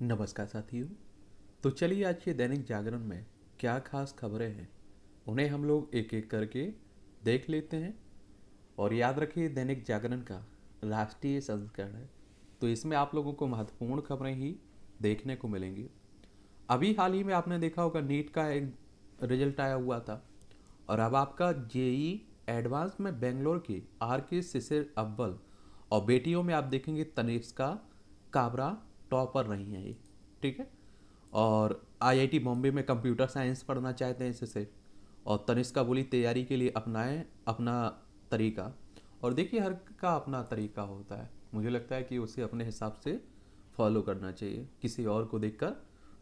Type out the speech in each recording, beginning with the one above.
नमस्कार साथियों। तो चलिए आज के दैनिक जागरण में क्या खास खबरें हैं उन्हें हम लोग एक एक करके देख लेते हैं। और याद रखिए दैनिक जागरण का राष्ट्रीय संस्करण है, तो इसमें आप लोगों को महत्वपूर्ण खबरें ही देखने को मिलेंगी। अभी हाल ही में आपने देखा होगा नीट का एक रिजल्ट आया हुआ था, और अब आपका जेई एडवांस में बेंगलोर की आर के शिशिर अव्वल, और बेटियों में आप देखेंगे तनिष्का काबरा टॉपर रही हैं ये। ठीक है। और आईआईटी बॉम्बे में कंप्यूटर साइंस पढ़ना चाहते हैं इससे, और तनिष्का बोली तैयारी के लिए अपनाएं अपना तरीका। और देखिए हर का अपना तरीका होता है, मुझे लगता है कि उसे अपने हिसाब से फॉलो करना चाहिए, किसी और को देखकर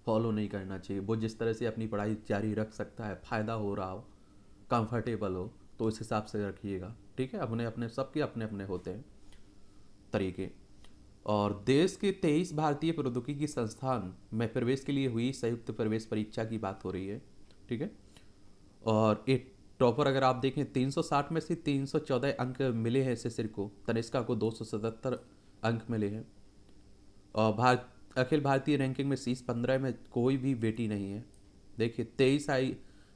फॉलो नहीं करना चाहिए। वो जिस तरह से अपनी पढ़ाई जारी रख सकता है, फ़ायदा हो रहा हो, कंफर्टेबल हो, तो उस हिसाब से रखिएगा। ठीक है। अपने अपने सबके अपने अपने होते हैं तरीके। और देश के 23 भारतीय प्रौद्योगिकी संस्थान में प्रवेश के लिए हुई संयुक्त प्रवेश परीक्षा की बात हो रही है। ठीक है। और एक टॉपर अगर आप देखें 360 में से 314 अंक मिले हैं शिशिर को, तनिष्का को 277 अंक मिले हैं। और अखिल भारतीय रैंकिंग में शीर्ष 15 में कोई भी बेटी नहीं है। देखिए 23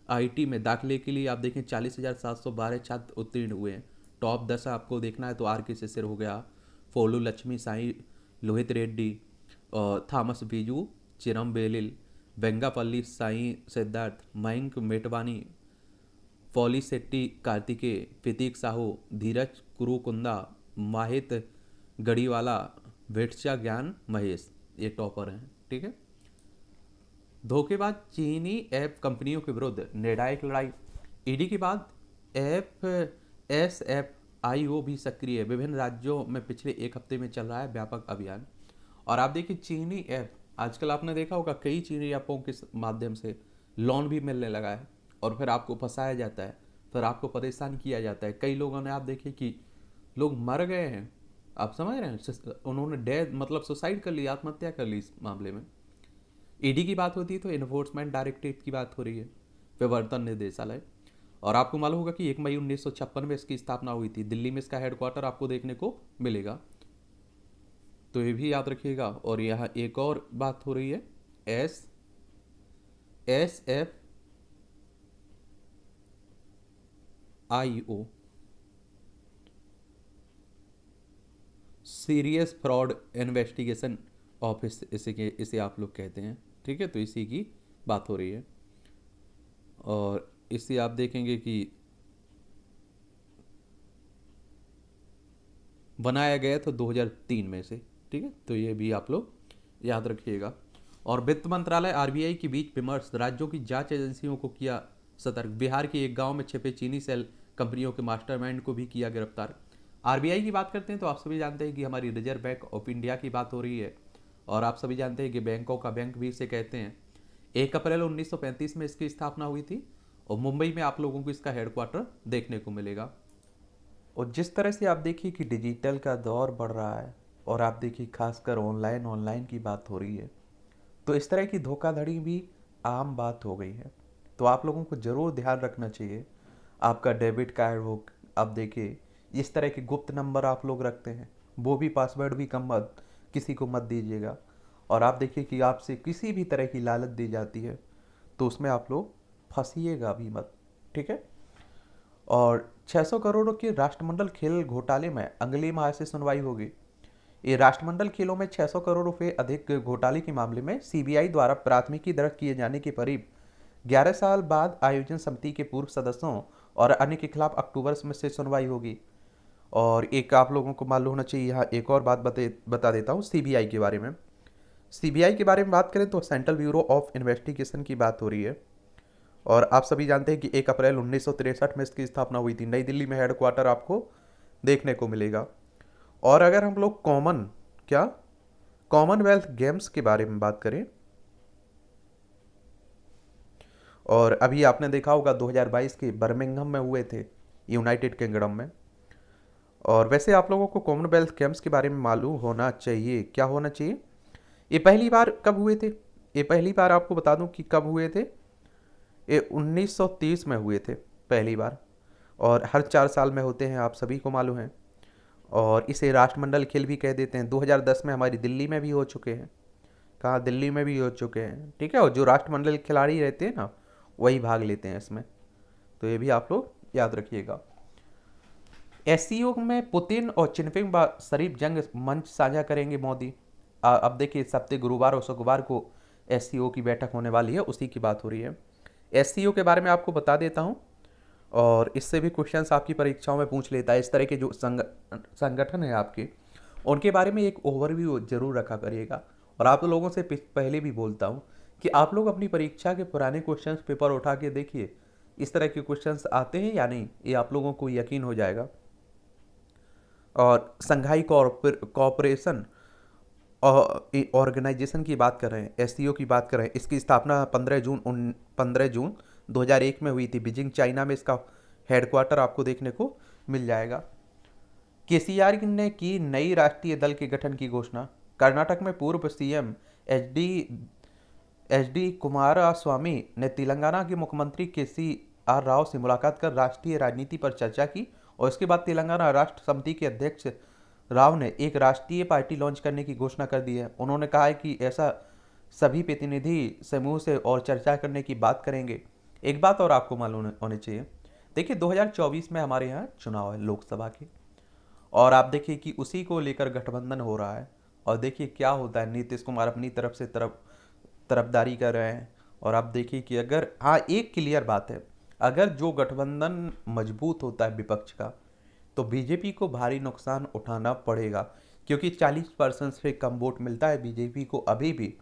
आईटी में दाखिले के लिए आप देखें 40,712 छात्र उत्तीर्ण हुए हैं। टॉप 10 आपको देखना है तो आर के शिशिर हो गया, फोलू लक्ष्मी साई, लोहित रेड्डी, और थॉमस बीजू, चिरम बेलिल, बेंगापल्ली साई सिद्धार्थ, मयंक मेटवानी, फॉली शेट्टी कार्तिकेय, प्रतीक साहू, धीरज कुरुकुंदा, माहित गढ़ीवाला, वेट्सा ज्ञान महेश, ये टॉपर हैं। ठीक है। धोखेबाज चीनी ऐप कंपनियों के विरुद्ध निर्णायक लड़ाई। ईडी के बाद एफ एस एफ आई ओ भी सक्रिय है। विभिन्न राज्यों में पिछले एक हफ्ते में चल रहा है व्यापक अभियान। और आप देखिए चीनी ऐप, आजकल आपने देखा होगा कई चीनी ऐपों के माध्यम से लोन भी मिलने लगा है, और फिर आपको फंसाया जाता है, फिर आपको परेशान किया जाता है। कई लोगों ने आप देखे कि लोग मर गए हैं, आप समझ रहे हैं, उन्होंने डेथ मतलब सुसाइड कर ली, आत्महत्या कर ली इस मामले में। ईडी की बात होती है तो इन्फोर्समेंट डायरेक्टरेट की बात हो रही है, प्रवर्तन निदेशालय। और आपको मालूम होगा कि 1 मई 1956 में इसकी स्थापना हुई थी। दिल्ली में इसका हेडक्वार्टर आपको देखने को मिलेगा, तो ये भी याद रखिएगा। और यहाँ एक और बात हो रही है, SSFIO, serious fraud investigation office, इसे आप लोग कहते हैं। ठीक है। तो इसी की बात हो रही है। और इससे आप देखेंगे कि बनाया गया था 2003 में से। ठीक है। तो ये भी आप लोग याद रखिएगा। और वित्त मंत्रालय आरबीआई के बीच विमर्श, राज्यों की जांच एजेंसियों को किया सतर्क। बिहार के एक गांव में छिपे चीनी सेल कंपनियों के मास्टरमाइंड को भी किया गिरफ्तार। आरबीआई की बात करते हैं तो आप सभी जानते हैं कि हमारी रिजर्व बैंक ऑफ इंडिया की बात हो रही है। और आप सभी जानते हैं कि बैंकों का बैंक भी इसे कहते हैं। 1 अप्रैल 1935 में इसकी स्थापना हुई थी, और मुंबई में आप लोगों को इसका हेडक्वार्टर देखने को मिलेगा। और जिस तरह से आप देखिए कि डिजिटल का दौर बढ़ रहा है, और आप देखिए खासकर ऑनलाइन ऑनलाइन की बात हो रही है, तो इस तरह की धोखाधड़ी भी आम बात हो गई है। तो आप लोगों को ज़रूर ध्यान रखना चाहिए। आपका डेबिट कार्ड हो, आप देखिए इस तरह के गुप्त नंबर आप लोग रखते हैं, वो भी पासवर्ड भी कम मत किसी को मत दीजिएगा। और आप देखिए कि आपसे किसी भी तरह की लालच दी जाती है तो उसमें आप लोग फंसिएगा भी मत। ठीक है। और 600 करोड़ के राष्ट्रमंडल खेल घोटाले में अगले माह से सुनवाई होगी। ये राष्ट्रमंडल खेलों में 600 करोड़ रुपए अधिक घोटाले के मामले में सीबीआई द्वारा प्राथमिकी दर्ज किए जाने के करीब 11 साल बाद आयोजन समिति के पूर्व सदस्यों और अन्य के खिलाफ अक्टूबर में से सुनवाई होगी। और एक आप लोगों को मालूम होना चाहिए, यहाँ एक और बात बता देता हूँ सीबीआई के बारे में। सीबीआई के बारे में बात करें तो सेंट्रल ब्यूरो ऑफ इन्वेस्टिगेशन की बात हो रही है। और आप सभी जानते हैं कि 1 अप्रैल 1963 में इसकी स्थापना हुई थी। नई दिल्ली में हेडक्वार्टर आपको देखने को मिलेगा। और अगर हम लोग कॉमनवेल्थ गेम्स के बारे में बात करें, और अभी आपने देखा होगा 2022 के बर्मिंघम में हुए थे, यूनाइटेड किंगडम में। और वैसे आप लोगों को कॉमनवेल्थ गेम्स के बारे में मालूम होना चाहिए। क्या होना चाहिए? ये पहली बार कब हुए थे? ये पहली बार आपको बता दूं कि कब हुए थे। ये 1930 में हुए थे पहली बार, और हर 4 साल में होते हैं, आप सभी को मालूम है। और इसे राष्ट्रमंडल खेल भी कह देते हैं। 2010 में हमारी दिल्ली में भी हो चुके हैं। कहाँ, दिल्ली में भी हो चुके हैं, ठीक है। और जो राष्ट्रमंडल खिलाड़ी रहते हैं ना, वही भाग लेते हैं इसमें, तो ये भी आप लोग याद रखिएगा। एससीओ में पुतिन और चिनफिंग शरीफ जंग मंच साझा करेंगे मोदी। अब देखिए इस हफ्ते गुरुवार और शुक्रवार को एससीओ की बैठक होने वाली है, उसी की बात हो रही है। एससीओ के बारे में आपको बता देता हूँ, और इससे भी क्वेश्चंस आपकी परीक्षाओं में पूछ लेता है। इस तरह के जो संगठन है आपके, उनके बारे में एक ओवरव्यू जरूर रखा करिएगा। और आप लोगों से पहले भी बोलता हूँ कि आप लोग अपनी परीक्षा के पुराने क्वेश्चंस पेपर उठा के देखिए, इस तरह के क्वेश्चंस आते हैं या नहीं, ये आप लोगों को यकीन हो जाएगा। और संघाई कॉरपोरेशन ऑर्गेनाइजेशन की बात कर रहे हैं, एससीओ की बात कर रहे हैं। इसकी स्थापना 15 जून 2001 में हुई थी। बीजिंग चाइना में इसका हेडक्वार्टर आपको देखने को मिल जाएगा। केसीआर ने की नई राष्ट्रीय दल के गठन की घोषणा। कर्नाटक में पूर्व सीएम एच डी कुमारस्वामी ने तेलंगाना के मुख्यमंत्री केसीआर राव से मुलाकात कर राष्ट्रीय राजनीति पर चर्चा की, और इसके बाद तेलंगाना राष्ट्र समिति के अध्यक्ष राव ने एक राष्ट्रीय पार्टी लॉन्च करने की घोषणा कर दी है। उन्होंने कहा है कि ऐसा सभी प्रतिनिधि समूह से और चर्चा करने की बात करेंगे। एक बात और आपको मालूम होनी चाहिए, देखिए 2024 में हमारे यहाँ चुनाव है लोकसभा के, और आप देखिए कि उसी को लेकर गठबंधन हो रहा है। और देखिए क्या होता है, नीतीश कुमार अपनी तरफ से तरफदारी कर रहे हैं। और आप देखिए कि अगर, हाँ एक क्लियर बात है, अगर जो गठबंधन मजबूत होता है विपक्ष का, तो बीजेपी को भारी नुकसान उठाना पड़ेगा, क्योंकि 40% से कम वोट मिलता है बीजेपी को अभी भी।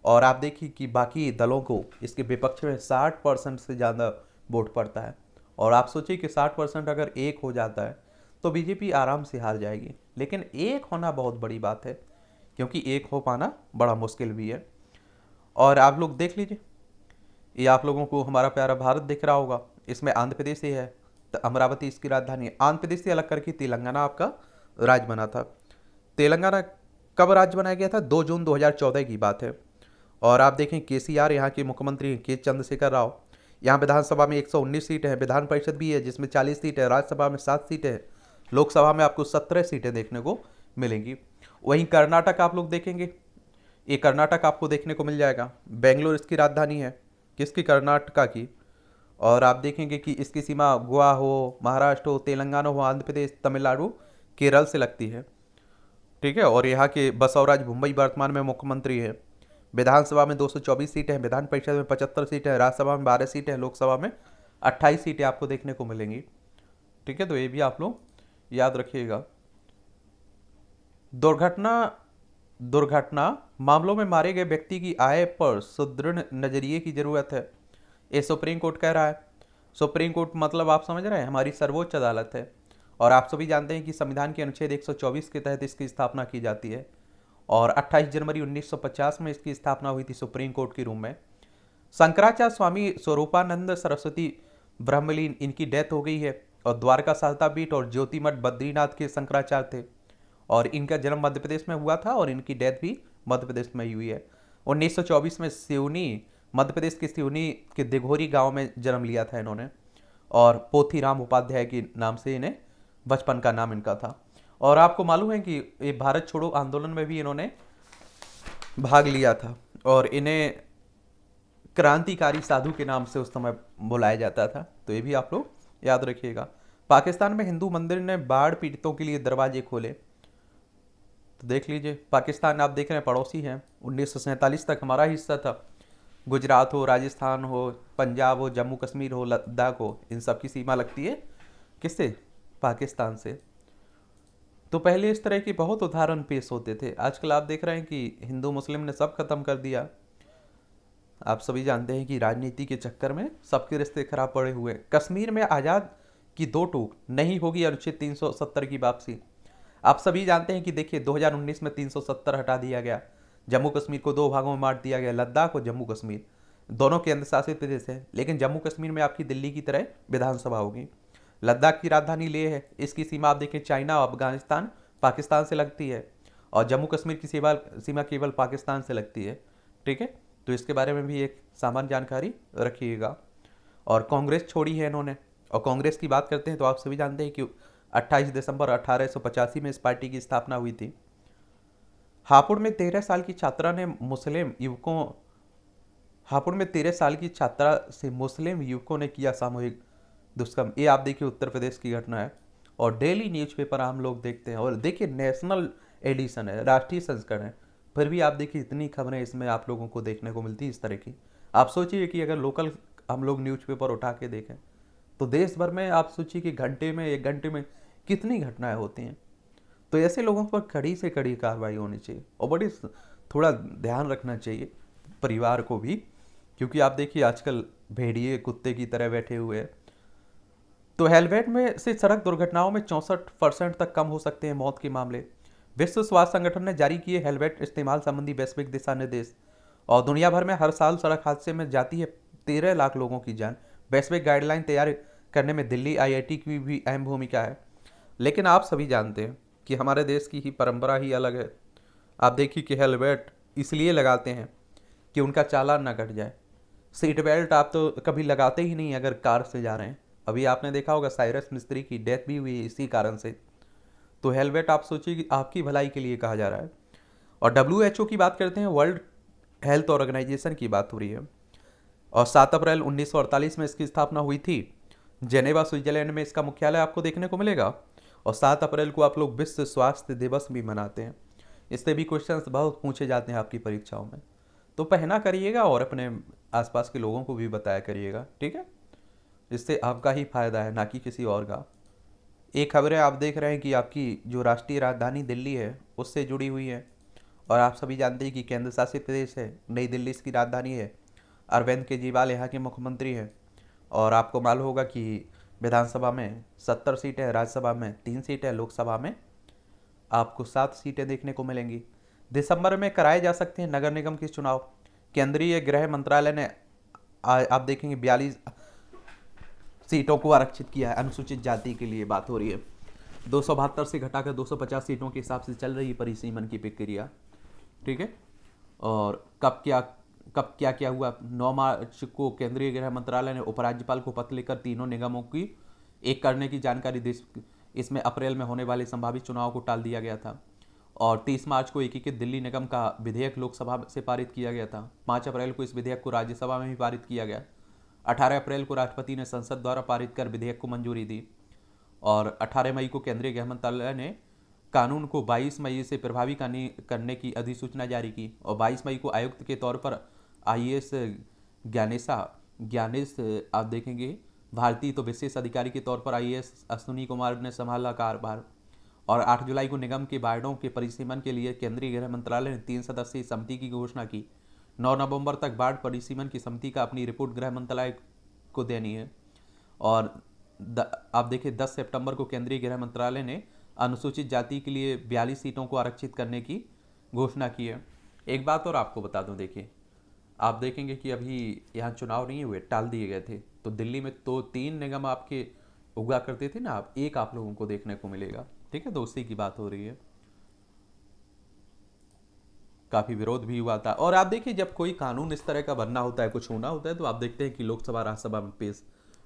और आप देखिए कि बाकी दलों को इसके विपक्ष में 60% से ज़्यादा वोट पड़ता है। और आप सोचिए कि 60% अगर एक हो जाता है तो बीजेपी आराम से हार जाएगी। लेकिन एक होना बहुत बड़ी बात है, क्योंकि एक हो पाना बड़ा मुश्किल भी है। और आप लोग देख लीजिए, ये आप लोगों को हमारा प्यारा भारत दिख रहा होगा, इसमें आंध्र प्रदेश ही है, तो अमरावती इसकी राजधानी है। आंध्र प्रदेश से अलग करके तेलंगाना आपका राज्य बना था। तेलंगाना कब राज्य बनाया गया था? 2 जून 2014 की बात है। और आप देखें केसीआर यहाँ के मुख्यमंत्री के चंद्रशेखर राव। यहाँ विधानसभा में 119 सीटें हैं, विधान परिषद भी है जिसमें 40 सीटें है, राज्यसभा में 7 सीटें हैं, लोकसभा में आपको 17 सीटें देखने को मिलेंगी। वहीं कर्नाटक आप लोग देखेंगे, ये कर्नाटक आपको देखने को मिल जाएगा। बेंगलोर इसकी राजधानी है, किसकी? कर्नाटका की। और आप देखेंगे कि इसकी सीमा गोवा हो, महाराष्ट्र हो, तेलंगाना हो, आंध्र प्रदेश, तमिलनाडु, केरल से लगती है, ठीक है। और यहाँ के बसवराज मुंबई वर्तमान में मुख्यमंत्री है। विधानसभा में 224 सीटें हैं, विधान परिषद में 75 सीटें हैं, राज्यसभा में 12 सीटें हैं, लोकसभा में 28 सीटें आपको देखने को मिलेंगी, ठीक है। तो ये भी आप लोग याद रखिएगा। दुर्घटना मामलों में मारे गए व्यक्ति की आय पर सुदृढ़ नजरिए की जरूरत है, ये सुप्रीम कोर्ट कह रहा है। सुप्रीम कोर्ट मतलब आप समझ रहे हैं, हमारी सर्वोच्च अदालत है। और आप सभी जानते हैं कि संविधान के अनुच्छेद 124 के तहत इसकी स्थापना की जाती है। और 28 जनवरी 1950 में इसकी स्थापना हुई थी सुप्रीम कोर्ट के रूम में। शंकराचार्य स्वामी स्वरूपानंद सरस्वती ब्रह्मलीन, इनकी डेथ हो गई है। और द्वारका शारदा पीठ और ज्योतिमठ बद्रीनाथ के शंकराचार्य थे, और इनका जन्म मध्य प्रदेश में हुआ था, और इनकी डेथ भी मध्य प्रदेश में ही हुई है। 1924 में सिवनी, मध्य प्रदेश के सिवनी के दिघोरी गांव में जन्म लिया था इन्होंने। और पोथीराम उपाध्याय के नाम से इन्हें बचपन का नाम इनका था। और आपको मालूम है कि ये भारत छोड़ो आंदोलन में भी इन्होंने भाग लिया था, और इन्हें क्रांतिकारी साधु के नाम से उस समय बुलाया जाता था। तो ये भी आप लोग याद रखिएगा। पाकिस्तान में हिंदू मंदिर ने बाढ़ पीड़ितों के लिए दरवाजे खोले, तो देख लीजिए। पाकिस्तान आप देख रहे हैं पड़ोसी हैं, 1947 तक हमारा हिस्सा था। गुजरात हो, राजस्थान हो, पंजाब हो, जम्मू कश्मीर हो, लद्दाख हो, इन सब की सीमा लगती है किससे? पाकिस्तान से। तो पहले इस तरह के बहुत उदाहरण पेश होते थे। आजकल आप देख रहे हैं कि हिंदू मुस्लिम ने सब खत्म कर दिया। आप सभी जानते हैं कि राजनीति के चक्कर में सबके रिश्ते खराब पड़े हुए। कश्मीर में आज़ाद की दो टूक, नहीं होगी अनुच्छेद 370 की वापसी। आप सभी जानते हैं कि देखिए 2019 में 370 हटा दिया गया, जम्मू कश्मीर को 2 भागों में बांट दिया गया, लद्दाख और जम्मू कश्मीर दोनों केंद्र शासित प्रदेश है। लेकिन जम्मू कश्मीर में आपकी दिल्ली की तरह विधानसभा होगी। लद्दाख की राजधानी लेह है, इसकी सीमा आप देखिए चाइना, अफगानिस्तान, पाकिस्तान से लगती है। और जम्मू कश्मीर की सीमा केवल पाकिस्तान से लगती है, ठीक है। तो इसके बारे में भी एक सामान्य जानकारी रखिएगा। और कांग्रेस छोड़ी है इन्होंने। और कांग्रेस की बात करते हैं तो आप सभी जानते हैं कि 28 दिसंबर 1885 में इस पार्टी की स्थापना हुई थी। हापुड़ में 13 साल की छात्रा ने मुस्लिम युवकों हापुड़ में 13 साल की छात्रा से मुस्लिम युवकों ने किया सामूहिक दुष्कर्म। ये आप देखिए उत्तर प्रदेश की घटना है, और डेली न्यूज़पेपर हम लोग देखते हैं, और देखिए नेशनल एडिशन है, राष्ट्रीय संस्करण है, फिर भी आप देखिए इतनी खबरें इसमें आप लोगों को देखने को मिलती है इस तरह की। आप सोचिए कि अगर लोकल हम लोग न्यूज़पेपर उठा के देखें तो देश भर में आप सोचिए कि घंटे में, एक घंटे में कितनी घटनाएं होती हैं। तो ऐसे लोगों पर कड़ी से कड़ी कार्रवाई होनी चाहिए, और बड़ी थोड़ा ध्यान रखना चाहिए परिवार को भी, क्योंकि आप देखिए आजकल भेड़िए कुत्ते की तरह बैठे हुए हैं। तो हेलमेट में से सड़क दुर्घटनाओं में 64% तक कम हो सकते हैं मौत के मामले। विश्व स्वास्थ्य संगठन ने जारी किए हेलमेट इस्तेमाल संबंधी वैश्विक दिशा निर्देश, और दुनिया भर में हर साल सड़क हादसे में जाती है 13 लाख लोगों की जान। वैश्विक गाइडलाइन तैयार करने में दिल्ली आईआईटी की भी अहम भूमिका है। लेकिन आप सभी जानते हैं कि हमारे देश की ही परंपरा ही अलग है। आप देखिए कि हेलमेट इसलिए लगाते हैं कि उनका चालान ना कट जाए। सीट बेल्ट आप तो कभी लगाते ही नहीं अगर कार से जा रहे हैं। अभी आपने देखा होगा साइरस मिस्त्री की डेथ भी हुई इसी कारण से। तो हेलमेट आप सोचिए कि आपकी भलाई के लिए कहा जा रहा है। और डब्ल्यूएचओ की बात करते हैं, वर्ल्ड हेल्थ ऑर्गेनाइजेशन की बात हो रही है, और 7 अप्रैल 1948 में इसकी स्थापना हुई थी। जेनेवा स्विट्जरलैंड में इसका मुख्यालय आपको देखने को मिलेगा। और 7 अप्रैल को आप लोग विश्व स्वास्थ्य दिवस भी मनाते हैं। इससे भी क्वेश्चंस बहुत पूछे जाते हैं आपकी परीक्षाओं में। तो पहना करिएगा और अपने आसपास के लोगों को भी बताया करिएगा, ठीक है। इससे आपका ही फायदा है, ना कि किसी और का। एक खबरें आप देख रहे हैं कि आपकी जो राष्ट्रीय राजधानी दिल्ली है उससे जुड़ी हुई है, और आप सभी जानते हैं कि केंद्र शासित प्रदेश है, नई दिल्ली इसकी राजधानी है। अरविंद केजरीवाल यहाँ के मुख्यमंत्री हैं। और आपको मालूम होगा कि विधानसभा में 70 सीटें हैं, राज्यसभा में 3 सीटें, लोकसभा में आपको 7 सीटें देखने को मिलेंगी। दिसंबर में कराए जा सकते हैं नगर निगम के चुनाव। केंद्रीय गृह मंत्रालय ने आप देखेंगे 42 सीटों को आरक्षित किया है अनुसूचित जाति के लिए। बात हो रही है 272 से घटाकर 250 सीटों के हिसाब से चल रही है परिसीमन की प्रक्रिया, ठीक है। और कब क्या क्या हुआ, 9 मार्च को केंद्रीय गृह मंत्रालय ने उपराज्यपाल को पत्र लिखकर तीनों निगमों की एक करने की जानकारी दी। इसमें अप्रैल में होने वाले संभावित चुनाव को टाल दिया गया था। और 30 मार्च को एकीकृत दिल्ली निगम का विधेयक लोकसभा से पारित किया गया था। 5 अप्रैल को इस विधेयक को राज्यसभा में भी पारित किया गया। 18 अप्रैल को राष्ट्रपति ने संसद द्वारा पारित कर विधेयक को मंजूरी दी। और 18 मई को केंद्रीय गृह मंत्रालय ने कानून को 22 मई से प्रभावी करने की अधिसूचना जारी की। और 22 मई को आयुक्त के तौर पर आईएएस ज्ञानेश आप देखेंगे भारतीय तो विशेष अधिकारी के तौर पर आईएएस अश्विनी कुमार ने संभाला कार्यभार। और 8 जुलाई को निगम के वार्डों के परिसीमन के लिए केंद्रीय गृह मंत्रालय ने 3 सदस्यीय समिति की घोषणा की। 9 नवंबर तक वार्ड परिसीमन की समिति का अपनी रिपोर्ट गृह मंत्रालय को देनी है। और आप देखिए 10 सितंबर को केंद्रीय गृह मंत्रालय ने अनुसूचित जाति के लिए 42 सीटों को आरक्षित करने की घोषणा की है। एक बात और आपको बता दूं, देखिए आप देखेंगे कि अभी यहाँ चुनाव नहीं हुए, टाल दिए गए थे। तो दिल्ली में तो 3 निगम आपके उगा करते थे ना, आप एक आप लोगों को देखने को मिलेगा, ठीक है। तो उसी की बात हो रही है। काफ़ी विरोध भी हुआ था। और आप देखिए जब कोई कानून इस तरह का बनना होता है, कुछ होना होता है, तो आप देखते हैं कि लोकसभा राज्यसभा में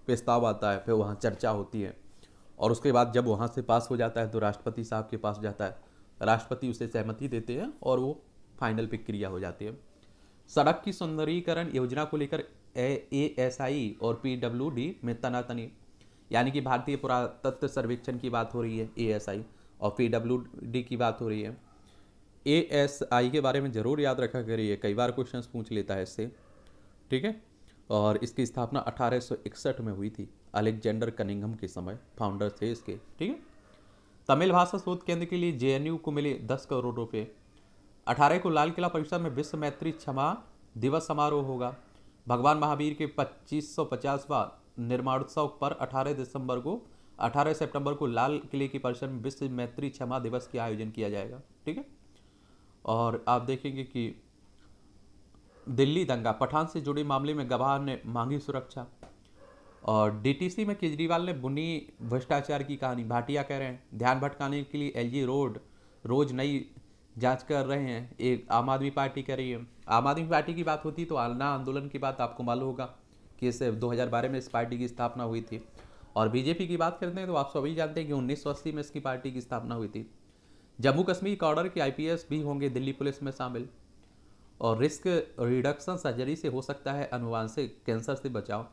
प्रस्ताव आता है, फिर वहाँ चर्चा होती है, और उसके बाद जब वहाँ से पास हो जाता है तो राष्ट्रपति साहब के पास जाता है। राष्ट्रपति उसे सहमति देते हैं और वो फाइनल प्रक्रिया हो जाती है। सड़क की सुंदरीकरण योजना को लेकर एएसआई और पीडब्ल्यूडी में तनातनी, यानी कि भारतीय पुरातत्व सर्वेक्षण की बात हो रही है एएसआई, और पीडब्ल्यूडी की बात हो रही है। एएसआई के बारे में ज़रूर याद रखा करिए, कई बार क्वेश्चंस पूछ लेता है इससे, ठीक है। और इसकी स्थापना 1861 में हुई थी, अलेक्जेंडर कनिंघम के समय फाउंडर थे इसके, ठीक है। तमिल भाषा शोध केंद्र के लिए जेएनयू को मिले 10 करोड़ रुपए। 18 को लाल किला परिसर में विश्व मैत्री क्षमा दिवस समारोह होगा। भगवान महावीर के 2550वां निर्माणोत्सव पर 18 सितंबर को लाल किले के परिसर में विश्व मैत्री क्षमा दिवस का आयोजन किया जाएगा, ठीक है। और आप देखेंगे कि दिल्ली दंगा, पठान से जुड़े मामले में गवाह ने मांगी सुरक्षा। और डीटीसी में केजरीवाल ने बुनी भ्रष्टाचार की कहानी। भाटिया कह रहे हैं ध्यान भटकाने के लिए एलजी रोज नई जांच कर रहे हैं। एक आम आदमी पार्टी कर रही है। आम आदमी पार्टी की बात होती तो आलना आंदोलन की बात आपको मालूम होगा कि इसे 2012 में इस पार्टी की स्थापना हुई थी। और बीजेपी की बात करते हैं तो आप सभी जानते हैं कि 1980 में इसकी पार्टी की स्थापना हुई थी। जम्मू कश्मीर कॉर्डर के आईपीएस भी होंगे दिल्ली पुलिस में शामिल। और रिस्क रिडक्शन सर्जरी से हो सकता है अनुवांशिक कैंसर से बचाव।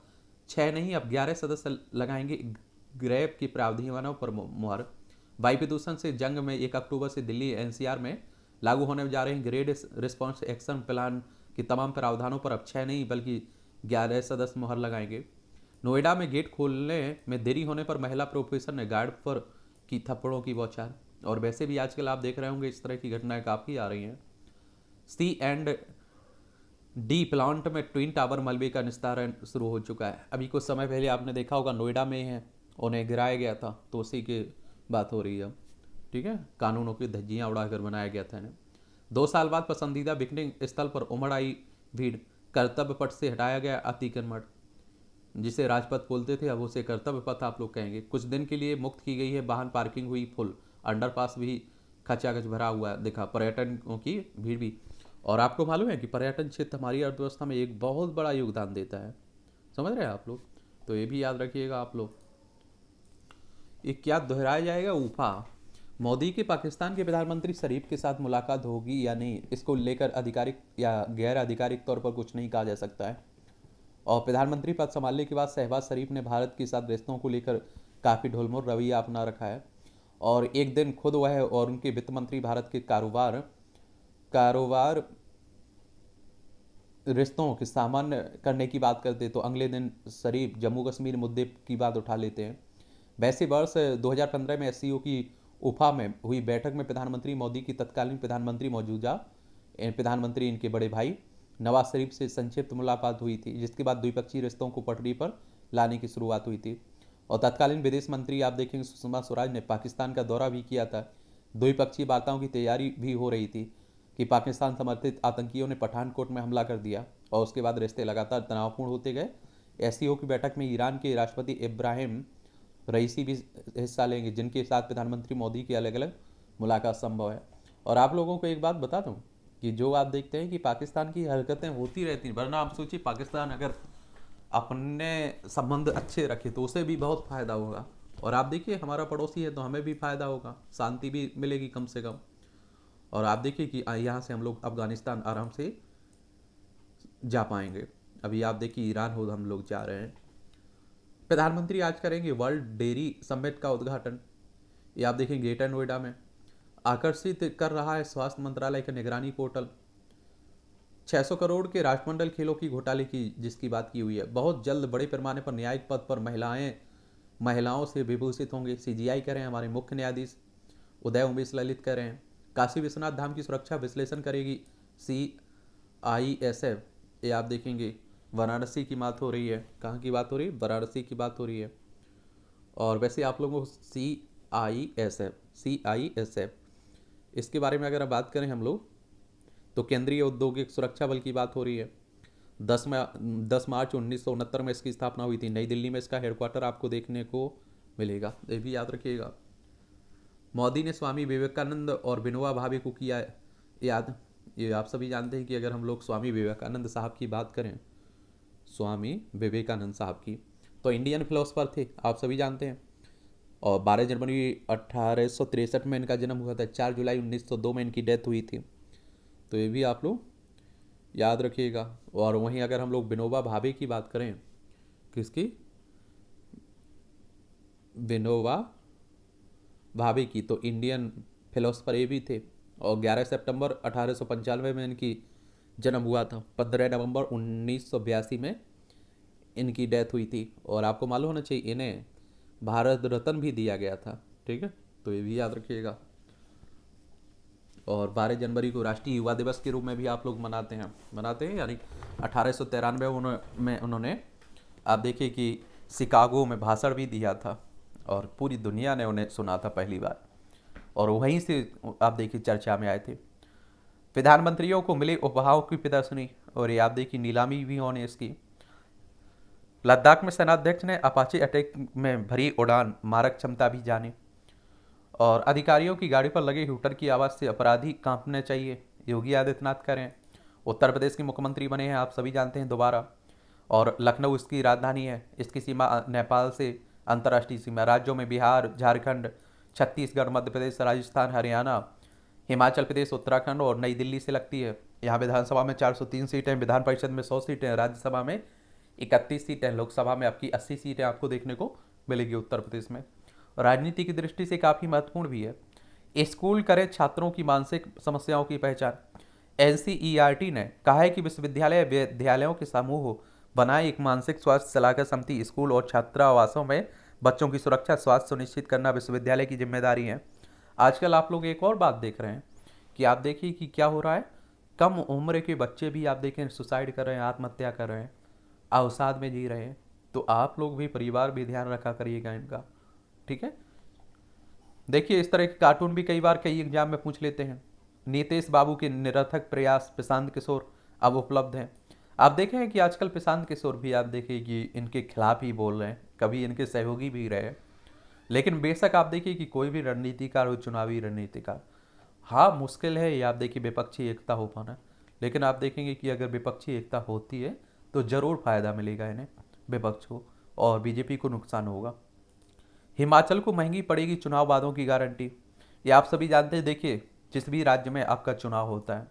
6 नहीं अब 11 सदस्य लगाएंगे ग्रैब की प्रावधानों पर मुहर। वायु प्रदूषण से जंग में 1 अक्टूबर से दिल्ली एनसीआर में लागू होने जा रहे हैं ग्रेड रिस्पॉन्स एक्शन प्लान की तमाम प्रावधानों पर अब 6 नहीं बल्कि 11 सदस्य मुहर लगाएंगे। नोएडा में गेट खोलने में देरी होने पर महिला प्रोफेसर ने गार्ड पर की थप्पड़ों की बौछार। और वैसे भी आजकल आप देख रहे होंगे इस तरह की घटनाएं काफ़ी आ रही हैं। C&D प्लांट में ट्विन टावर मलबे का निस्तारण शुरू हो चुका है। अभी कुछ समय पहले आपने देखा होगा नोएडा में है उन्हें गिराया गया था, तो उसी की बात हो रही है। ठीक है, कानूनों की धज्जियाँ उड़ाकर बनाया गया था इन्हें। 2 साल बाद पसंदीदा पिकनिक स्थल पर उमड़ आई भीड़। कर्तव्य पथ से हटाया गया अतिक्रमण, जिसे राजपथ बोलते थे अब उसे कर्तव्य पथ आप लोग कहेंगे। कुछ दिन के लिए मुक्त की गई है वाहन पार्किंग हुई फुल। अंडरपास भी खचाखच भरा हुआ दिखा, पर्यटकों की भीड़ भी। और आपको मालूम है कि पर्यटन क्षेत्र हमारी अर्थव्यवस्था में एक बहुत बड़ा योगदान देता है, समझ रहे हैं आप लोग, तो ये भी याद रखिएगा आप लोग। ये क्या दोहराया जाएगा ऊफा। मोदी की पाकिस्तान के प्रधानमंत्री शरीफ के साथ मुलाकात होगी या नहीं, इसको लेकर आधिकारिक या गैर आधिकारिक तौर पर कुछ नहीं कहा जा सकता है। और प्रधानमंत्री पद संभालने के बाद शहबाज शरीफ ने भारत के साथ रिश्तों को लेकर काफ़ी ढुलमुल रवैया अपना रखा है। और एक दिन खुद वह और उनके वित्त मंत्री भारत के कारोबार रिश्तों के सामान्य करने की बात करते तो अगले दिन शरीफ जम्मू कश्मीर मुद्दे की बात उठा लेते हैं। वैसे वर्ष 2015 में एससीओ की उफा में हुई बैठक में प्रधानमंत्री मोदी की तत्कालीन प्रधानमंत्री मौजूदा प्रधानमंत्री इनके बड़े भाई नवाज शरीफ से संक्षिप्त मुलाकात हुई थी, जिसके बाद द्विपक्षीय रिश्तों को पटरी पर लाने की शुरुआत हुई थी। और तत्कालीन विदेश मंत्री आप देखेंगे सुषमा स्वराज ने पाकिस्तान का दौरा भी किया था। द्विपक्षीय वार्ताओं की तैयारी भी हो रही थी कि पाकिस्तान समर्थित आतंकियों ने पठानकोट में हमला कर दिया और उसके बाद रिश्ते लगातार तनावपूर्ण होते गए। एससीओ की बैठक में ईरान के राष्ट्रपति इब्राहिम रईसी भी हिस्सा लेंगे, जिनके साथ प्रधानमंत्री मोदी की अलग अलग मुलाकात संभव है। और आप लोगों को एक बात बता दूं कि जो आप देखते हैं कि पाकिस्तान की हरकतें होती रहती हैं, वरना आप सोचिए पाकिस्तान अगर अपने संबंध अच्छे रखे तो उसे भी बहुत फ़ायदा होगा। और आप देखिए हमारा पड़ोसी है तो हमें भी फ़ायदा होगा, शांति भी मिलेगी कम से कम। और आप देखिए कि यहाँ से हम लोग अफ़गानिस्तान आराम से जा पाएंगे। अभी आप देखिए ईरान हो हम लोग जा रहे हैं। प्रधानमंत्री आज करेंगे वर्ल्ड डेयरी समिट का उद्घाटन। ये आप देखें ग्रेटर नोएडा में। आकर्षित कर रहा है स्वास्थ्य मंत्रालय का निगरानी पोर्टल। 600 करोड़ के राष्ट्रमंडल खेलों की घोटाले की जिसकी बात की हुई है। बहुत जल्द बड़े पैमाने पर न्यायिक पद पर महिलाओं से विभूषित होंगे। सीजीआई कह रहे हैं हमारे मुख्य न्यायाधीश उदय उमेश ललित कह रहे हैं। काशी विश्वनाथ धाम की सुरक्षा विश्लेषण करेगी CISF। ये आप देखेंगे वाराणसी की बात हो रही है। कहाँ की बात हो रही है? वाराणसी की बात हो रही है। और वैसे आप लोगों को CISF इसके बारे में अगर आप बात करें हम लोग तो केंद्रीय औद्योगिक सुरक्षा बल की बात हो रही है। 10 मार्च 1969 में इसकी स्थापना हुई थी। नई दिल्ली में इसका हेडक्वार्टर आपको देखने को मिलेगा, ये भी याद रखिएगा। मोदी ने स्वामी विवेकानंद और विनोबा भावे को किया याद। ये आप सभी जानते हैं कि अगर हम लोग स्वामी विवेकानंद साहब की बात करें, स्वामी विवेकानंद साहब की, तो इंडियन फिलोसफर थे, आप सभी जानते हैं। और 12 जनवरी 1863 में इनका जन्म हुआ था। 4 जुलाई 1902 में इनकी डेथ हुई थी, तो ये भी आप लोग याद रखिएगा। और वहीं अगर हम लोग विनोबा भावे की बात करें, किसकी? विनोबा भावे की, तो इंडियन फिलोसफर ये भी थे। और 11 सितंबर 1895 में इनकी जन्म हुआ था। 15 नवंबर 1982 में इनकी डेथ हुई थी। और आपको मालूम होना चाहिए इन्हें भारत रत्न भी दिया गया था, ठीक है, तो ये भी याद रखिएगा। और 12 जनवरी को राष्ट्रीय युवा दिवस के रूप में भी आप लोग मनाते हैं यानी 1893 में उन्होंने आप देखिए कि शिकागो में भाषण भी दिया था और पूरी दुनिया ने उन्हें सुना था पहली बार, और वहीं से आप देखिए चर्चा में आए थे। प्रधानमंत्रियों को मिले उपहारों की प्रदर्शनी, और ये आप देखिए नीलामी भी होने इसकी। लद्दाख में सेनाध्यक्ष ने अपाचे अटैक में भरी उड़ान, मारक क्षमता भी जाने। और अधिकारियों की गाड़ी पर लगे हूटर की आवाज़ से अपराधी कांपने चाहिए, योगी आदित्यनाथ करें। उत्तर प्रदेश के मुख्यमंत्री बने हैं आप सभी जानते हैं दोबारा। और लखनऊ इसकी राजधानी है। इसकी सीमा नेपाल से अंतर्राष्ट्रीय सीमा। राज्यों में बिहार, झारखंड, छत्तीसगढ़, मध्य प्रदेश, राजस्थान, हरियाणा, हिमाचल प्रदेश, उत्तराखंड और नई दिल्ली से लगती है। यहाँ विधानसभा में 403 सीटें, विधान परिषद में 100 सीटें, राज्यसभा में 31 सीटें, लोकसभा में आपकी 80 सीटें आपको देखने को मिलेगी उत्तर प्रदेश में। राजनीति की दृष्टि से काफ़ी महत्वपूर्ण भी है। स्कूल करे छात्रों की मानसिक समस्याओं की पहचान। एनसीईआरटी ने कहा है कि विद्यालयों के समूह बनाए एक मानसिक स्वास्थ्य सलाहकार समिति स्कूल और छात्रावासों में बच्चों की सुरक्षा स्वास्थ्य सुनिश्चित करना विश्वविद्यालय की जिम्मेदारी है। आजकल आप लोग एक और बात देख रहे हैं कि आप देखिए कि क्या हो रहा है, कम उम्र के बच्चे भी आप देखें सुसाइड कर रहे हैं, आत्महत्या कर रहे हैं, अवसाद में जी रहे हैं। तो आप लोग भी, परिवार भी ध्यान रखा करिएगा इनका, ठीक है। देखिए इस तरह के कार्टून भी कई बार कई एग्जाम में पूछ लेते हैं। नीतेश बाबू के निरर्थक प्रयास प्रशांत किशोर अब उपलब्ध हैं। आप देखें कि आजकल प्रशांत किशोर भी आप देखिए कि इनके खिलाफ ही बोल रहे हैं, कभी इनके सहयोगी भी रहे हैं। लेकिन बेशक आप देखिए कि कोई भी रणनीतिकार हो, चुनावी रणनीतिकार, हाँ मुश्किल है ये आप देखिए विपक्षी एकता हो पाना, लेकिन आप देखेंगे कि अगर विपक्षी एकता होती है तो ज़रूर फायदा मिलेगा इन्हें, विपक्ष को, और बीजेपी को नुकसान होगा। हिमाचल को महंगी पड़ेगी चुनाव वादों की गारंटी। ये आप सभी जानते हैं, देखिए जिस भी राज्य में आपका चुनाव होता है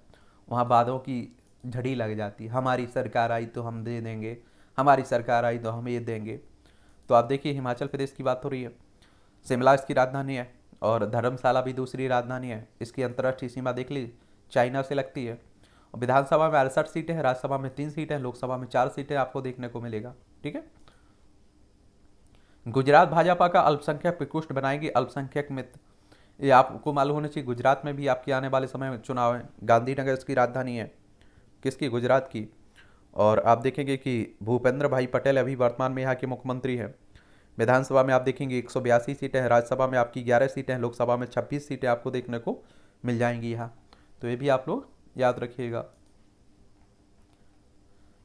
वहाँ वादों की झड़ी लग जाती है। हमारी सरकार आई तो हम दे देंगे, हमारी सरकार आई तो हम ये देंगे। तो आप देखिए हिमाचल प्रदेश की बात हो रही है, शिमला इसकी राजधानी है और धर्मशाला भी दूसरी राजधानी है। इसकी अंतर्राष्ट्रीय सीमा देख लीजिए, चाइना से लगती है। और विधानसभा में 68 सीटें हैं, राज्यसभा में 3 सीटें, लोकसभा में 4 सीटें आपको देखने को मिलेगा, ठीक है। गुजरात भाजपा का अल्पसंख्यक प्रकोष्ठ बनाएगी अल्पसंख्यक मित्र। ये आपको मालूम होना चाहिए, गुजरात में भी आपके आने वाले समय में चुनाव है। गांधीनगर इसकी राजधानी है, किसकी, गुजरात की। और आप देखेंगे कि भूपेंद्र भाई पटेल अभी वर्तमान में यहाँ के मुख्यमंत्री हैं। विधानसभा में आप देखेंगे 182 सीटें हैं, राज्यसभा में आपकी 11 सीटें हैं, लोकसभा में 26 सीटें आपको देखने को मिल जाएंगी यहाँ। तो ये भी आप लोग याद रखिएगा।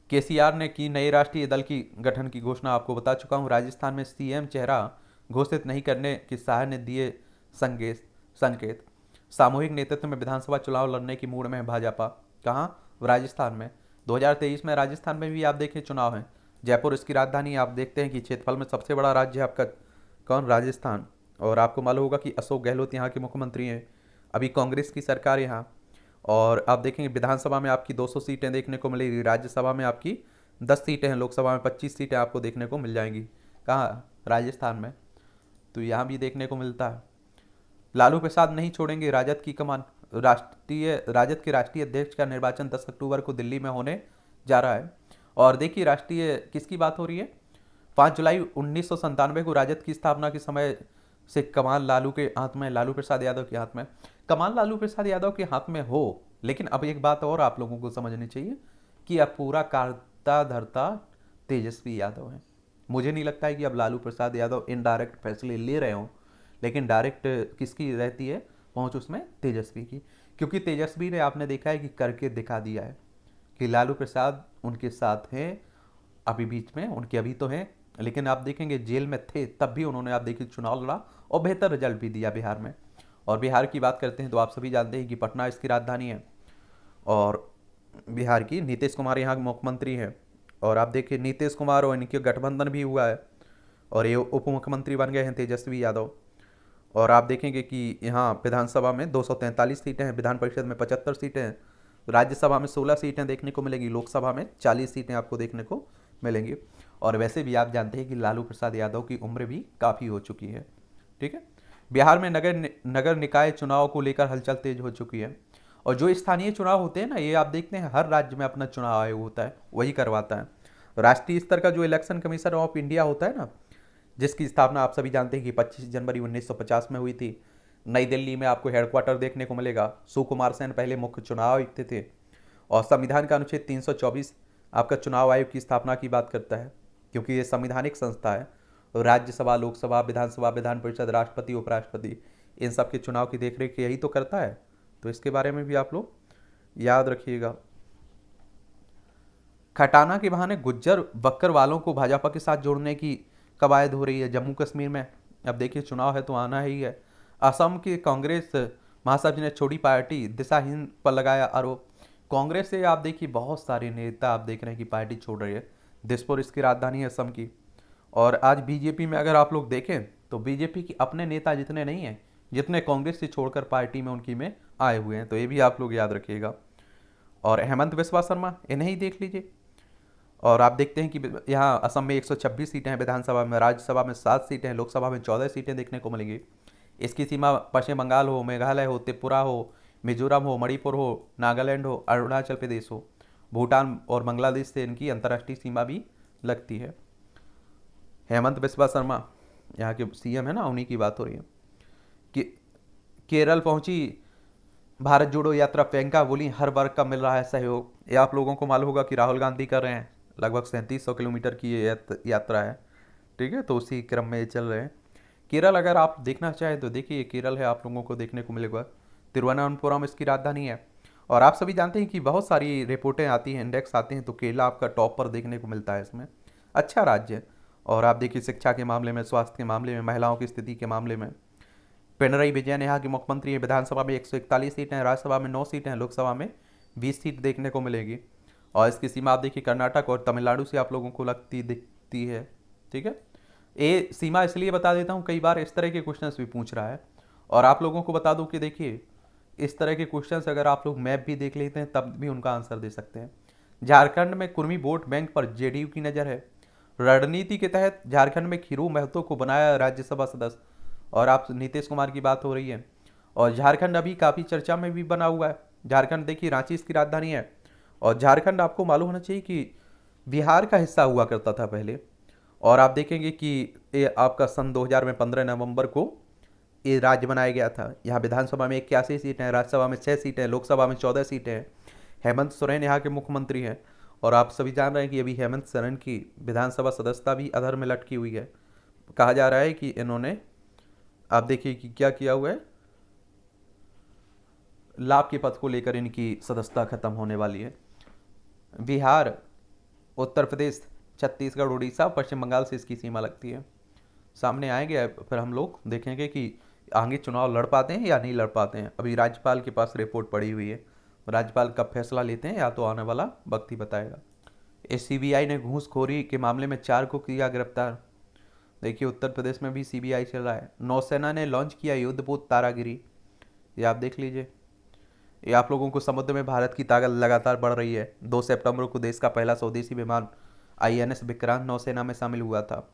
केसीआर ने की नए राष्ट्रीय दल की गठन की घोषणा, आपको बता चुका हूँ। राजस्थान में सीएम चेहरा घोषित नहीं करने की शाह ने दिए संकेत। सामूहिक नेतृत्व में विधानसभा चुनाव लड़ने की मूड में है भाजपा। कहाँ, राजस्थान में। 2023 में राजस्थान में भी आप देखें चुनाव है। जयपुर इसकी राजधानी। आप देखते हैं कि क्षेत्रफल में सबसे बड़ा राज्य है आपका कौन, राजस्थान। और आपको मालूम होगा कि अशोक गहलोत यहाँ के मुख्यमंत्री हैं, अभी कांग्रेस की सरकार यहाँ। और आप देखेंगे विधानसभा में आपकी 200 सीटें देखने को मिलेगी, राज्यसभा में आपकी 10 सीटें हैं, लोकसभा में 25 सीटें आपको देखने को मिल जाएंगी। कहाँ, राजस्थान में। तो यहाँ भी देखने को मिलता है। लालू प्रसाद नहीं छोड़ेंगे राजद की कमान। राजद के राष्ट्रीय अध्यक्ष का निर्वाचन 10 अक्टूबर को दिल्ली में होने जा रहा है। और देखिए राष्ट्रीय किसकी बात हो रही है, 5 जुलाई 1997 को राजद की स्थापना के समय से कमान लालू के हाथ में, लालू प्रसाद यादव के हाथ में। कमान लालू प्रसाद यादव के हाथ में हो, लेकिन अब एक बात और आप लोगों को समझनी चाहिए कि अब पूरा कार्ता धर्ता तेजस्वी यादव है। मुझे नहीं लगता है कि अब लालू प्रसाद यादव इनडायरेक्ट फैसले ले रहे हों, लेकिन डायरेक्ट किसकी रहती है पहुंच, उसमें तेजस्वी की। क्योंकि तेजस्वी ने आपने देखा है कि करके दिखा दिया है कि लालू प्रसाद उनके साथ हैं, अभी बीच में उनके अभी तो हैं, लेकिन आप देखेंगे जेल में थे तब भी उन्होंने आप देखिए चुनाव लड़ा और बेहतर रिजल्ट भी दिया बिहार में। और बिहार की बात करते हैं तो आप सभी जानते हैं कि पटना इसकी राजधानी है और बिहार की नीतीश कुमार यहाँ के मुख्यमंत्री हैं। और आप देखिए नीतीश कुमार और इनके गठबंधन भी हुआ है और ये उप मुख्यमंत्री बन गए हैं तेजस्वी यादव। और आप देखेंगे कि यहाँ विधानसभा में 243 सीटें हैं, विधान परिषद में 75 सीटें हैं, राज्यसभा में 16 सीटें देखने को मिलेगी, लोकसभा में 40 सीटें आपको देखने को मिलेंगी। और वैसे भी आप जानते हैं कि लालू प्रसाद यादव की उम्र भी काफ़ी हो चुकी है, ठीक है। बिहार में नगर निकाय चुनाव को लेकर हलचल तेज हो चुकी है। और जो स्थानीय चुनाव होते हैं ना, ये आप देखते हैं हर राज्य में अपना चुनाव आयोग होता है, वही करवाता है। राष्ट्रीय स्तर का जो इलेक्शन कमीशन ऑफ इंडिया होता है ना, जिसकी स्थापना आप सभी जानते हैं कि 25 जनवरी 1950 में हुई थी। नई दिल्ली में आपको हेडक्वार्टर देखने को मिलेगा। सुकुमार सेन पहले मुख्य चुनाव आयुक्त थे। और संविधान का अनुच्छेद 324 आपका चुनाव आयोग की स्थापना की बात करता है, क्योंकि ये संवैधानिक संस्था है। राज्यसभा, लोकसभा, विधानसभा, विधान परिषद, राष्ट्रपति, उपराष्ट्रपति, इन सब के चुनाव की देखरेख यही तो करता है। तो इसके बारे में भी आप लोग याद रखिएगा। खटाना के बहाने गुज्जर बक्कर वालों को भाजपा के साथ जोड़ने की कवायद हो रही है जम्मू कश्मीर में। अब देखिए चुनाव है तो आना ही है। असम के कांग्रेस महासचिव ने छोड़ी पार्टी, दिशाहीन पर लगाया आरोप। कांग्रेस से आप देखिए बहुत सारे नेता आप देख रहे हैं कि पार्टी छोड़ रही है। दिसपुर इसकी राजधानी है असम की। और आज बीजेपी में अगर आप लोग देखें तो बीजेपी के अपने नेता जितने नहीं हैं जितने कांग्रेस से छोड़कर पार्टी में उनकी में आए हुए हैं, तो ये भी आप लोग याद रखिएगा। और हेमंत बिस्वा शर्मा, इन्हें ही देख लीजिए। और आप देखते हैं कि यहाँ असम में 126 सीटें हैं विधानसभा में, राज्यसभा में 7 सीटें हैं, लोकसभा में 14 सीटें देखने को मिलेंगी। इसकी सीमा पश्चिम बंगाल हो, मेघालय हो, त्रिपुरा हो, मिजोरम हो, मणिपुर हो, नागालैंड हो, अरुणाचल प्रदेश हो, भूटान और बांग्लादेश से इनकी अंतर्राष्ट्रीय सीमा भी लगती है। हेमंत बिस्वा शर्मा यहाँ के सीएम है ना, उन्हीं की बात हो रही है। कि केरल पहुंची भारत जोड़ो यात्रा, प्रियंका बोली हर वर्ग का मिल रहा है सहयोग। ये आप लोगों को मालूम होगा कि राहुल गांधी कर रहे हैं, लगभग 3700 किलोमीटर की ये यात्रा है, ठीक है, तो उसी क्रम में ये चल रहे हैं। केरल अगर आप देखना चाहें तो देखिए, केरल है, आप लोगों को देखने को मिलेगा। तिरुवनंतपुरम इसकी राजधानी है। और आप सभी जानते हैं कि बहुत सारी रिपोर्टें आती हैं, इंडेक्स आते हैं, तो केरला आपका टॉप पर देखने को मिलता है इसमें। अच्छा राज्य है। और आप देखिए शिक्षा के मामले में, स्वास्थ्य के मामले में, महिलाओं की स्थिति के मामले में पिनरई विजयन यहाँ के मुख्यमंत्री हैं। विधानसभा में 141 सीटें हैं, राज्यसभा में 9 सीटें हैं, लोकसभा में 20 सीट देखने को मिलेगी। और इसकी सीमा आप देखिए कर्नाटक और तमिलनाडु से आप लोगों को लगती दिखती है, ठीक है। ये सीमा इसलिए बता देता हूँ, कई बार इस तरह के क्वेश्चंस भी पूछ रहा है। और आप लोगों को बता दूं कि देखिए, इस तरह के क्वेश्चंस अगर आप लोग मैप भी देख लेते हैं तब भी उनका आंसर दे सकते हैं। झारखंड में कुर्मी वोट बैंक पर जेडीयू की नज़र है। रणनीति के तहत झारखंड में खीरू महतो को बनाया राज्यसभा सदस्य। और आप नीतीश कुमार की बात हो रही है। और झारखंड अभी काफ़ी चर्चा में भी बना हुआ है। झारखंड देखिए, रांची इसकी राजधानी है। और झारखंड आपको मालूम होना चाहिए कि बिहार का हिस्सा हुआ करता था पहले। और आप देखेंगे कि ये आपका सन 2000 में 15 नवंबर को ये राज्य बनाया गया था। यहाँ विधानसभा में 81 सीटें हैं, राज्यसभा में 6 सीटें हैं, लोकसभा में 14 सीटें हैं। हेमंत सोरेन यहाँ के मुख्यमंत्री हैं। और आप सभी जान रहे हैं कि अभी हेमंत सोरेन की विधानसभा सदस्यता भी अधर में लटकी हुई है। कहा जा रहा है कि इन्होंने, आप देखिए कि क्या किया हुआ है, लाभ के पद को लेकर इनकी सदस्यता खत्म होने वाली है। बिहार, उत्तर प्रदेश, छत्तीसगढ़, उड़ीसा, पश्चिम बंगाल से इसकी सीमा लगती है। सामने आएंगे, फिर हम लोग देखेंगे कि आगे चुनाव लड़ पाते हैं या नहीं लड़ पाते हैं। अभी राज्यपाल के पास रिपोर्ट पड़ी हुई है, राज्यपाल कब फैसला लेते हैं या तो आने वाला वक्त ही बताएगा। सीबीआई ने घूसखोरी के मामले में 4 को किया गिरफ्तार। देखिए, उत्तर प्रदेश में भी सीबीआई चल रहा है। नौसेना ने लॉन्च किया युद्धपोत तारागिरी, ये आप देख लीजिए। ये आप लोगों को समुद्र में भारत की ताकत लगातार बढ़ रही है। 2 सितंबर को देश का पहला स्वदेशी विमान आईएनएस विक्रांत नौसेना में शामिल हुआ था।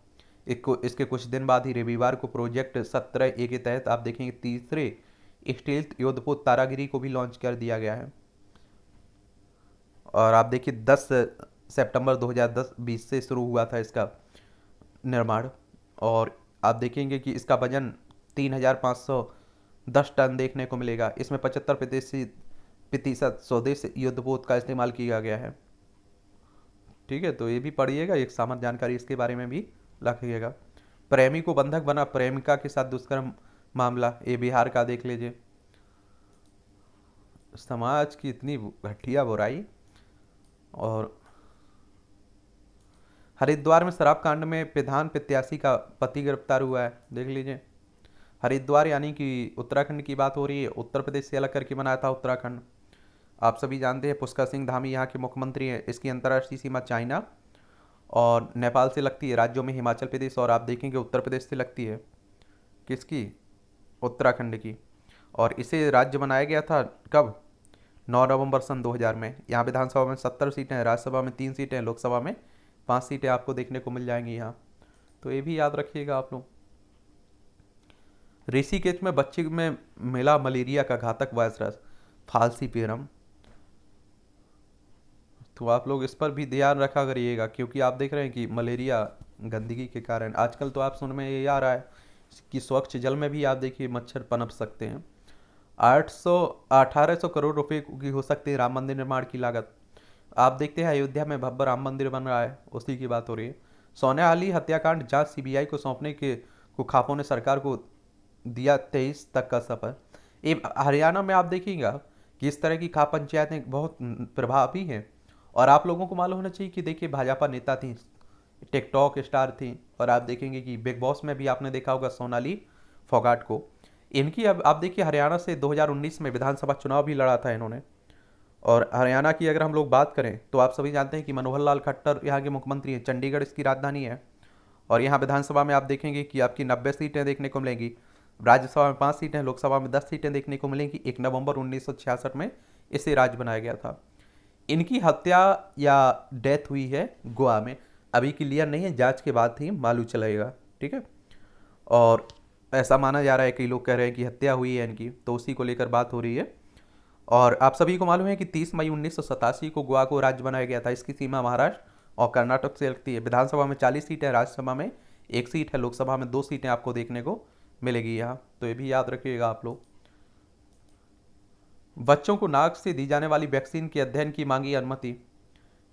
इसके कुछ दिन बाद ही रविवार को प्रोजेक्ट 17A के तहत आप देखेंगे तीसरे स्टील्थ युद्धपोत तारागिरी को भी लॉन्च कर दिया गया है। और आप देखिए 10 सितंबर 2020 से शुरू हुआ था इसका निर्माण। और आप देखेंगे कि इसका वजन 3510 टन देखने को मिलेगा। इसमें 75% स्वदेशी युद्धपोत का इस्तेमाल किया गया है, ठीक है। तो ये भी पढ़िएगा, एक सामान्य जानकारी इसके बारे में भी रखिएगा। प्रेमी को बंधक बना प्रेमिका के साथ दुष्कर्म मामला, ये बिहार का देख लीजिए। समाज की इतनी घटिया बुराई। और हरिद्वार में शराब कांड में प्रधान प्रत्याशी का पति गिरफ्तार हुआ है, देख लीजिए। हरिद्वार यानी कि उत्तराखंड की बात हो रही है। उत्तर प्रदेश से अलग करके बनाया था उत्तराखंड। आप सभी जानते हैं पुष्कर सिंह धामी यहाँ के मुख्यमंत्री हैं। इसकी अंतर्राष्ट्रीय सीमा चाइना और नेपाल से लगती है। राज्यों में हिमाचल प्रदेश और आप देखेंगे उत्तर प्रदेश से लगती है। किसकी? उत्तराखंड की। और इसे राज्य बनाया गया था कब? 9 नवंबर सन 2000 में। यहाँ विधानसभा में 70 सीटें हैं, राज्यसभा में 3 सीटें हैं, लोकसभा में 5 सीटें आपको देखने को मिल जाएंगी यहाँ। तो ये भी याद रखिएगा आप लोग। ऋषिकेश में बच्चे में मिला मलेरिया का घातक वायरस फाल्सीपेरम। तो आप लोग इस पर भी ध्यान रखा करिएगा, क्योंकि आप देख रहे हैं कि मलेरिया गंदगी के कारण आजकल तो आप सुन में ये आ रहा है कि स्वच्छ जल में भी आप देखिए मच्छर पनप सकते हैं। 1800 करोड़ रुपए की हो सकती है राम मंदिर निर्माण की लागत। आप देखते हैं अयोध्या में भव्य राम मंदिर बन रहा है, उसी की बात हो रही है। सोनिया हत्याकांड जांच सीबीआई को सौंपने के को खापों ने सरकार को दिया 23 तक का सफर। ये हरियाणा में आप देखिएगा कि इस तरह की खाप पंचायतें बहुत प्रभावी हैं। और आप लोगों को मालूम होना चाहिए कि देखिए भाजपा नेता थी, टिकटॉक स्टार थी। और आप देखेंगे कि बिग बॉस में भी आपने देखा होगा सोनाली फोगाट को। इनकी अब आप देखिए हरियाणा से 2019 में विधानसभा चुनाव भी लड़ा था इन्होंने। और हरियाणा की अगर हम लोग बात करें तो आप सभी जानते हैं कि मनोहर लाल खट्टर यहाँ के मुख्यमंत्री हैं। चंडीगढ़ इसकी राजधानी है। और यहाँ विधानसभा में आप देखेंगे कि आपकी 90 सीटें देखने को मिलेंगी। राज्यसभा में 5 सीटें, लोकसभा में 10 सीटें देखने को मिलेंगी। 1 नवंबर 1966 में इसे राज्य बनाया गया था। इनकी हत्या या डेथ हुई है गोवा में, अभी क्लियर नहीं है, जांच के बाद ही मालूम चलेगा, ठीक है। और ऐसा माना जा रहा है, कई लोग कह रहे हैं कि हत्या हुई है इनकी, तो उसी को लेकर बात हो रही है। और आप सभी को मालूम है कि 30 मई 1987 को गोवा को राज्य बनाया गया था। इसकी सीमा महाराष्ट्र और कर्नाटक से लगती है। विधानसभा में 40 सीटें, राज्यसभा में 1 सीट है, लोकसभा में 2 सीटें आपको देखने को मिलेगी यहाँ, तो ये भी याद रखिएगा आप लोग। बच्चों को नाक से दी जाने वाली वैक्सीन के अध्ययन की मांगी अनुमति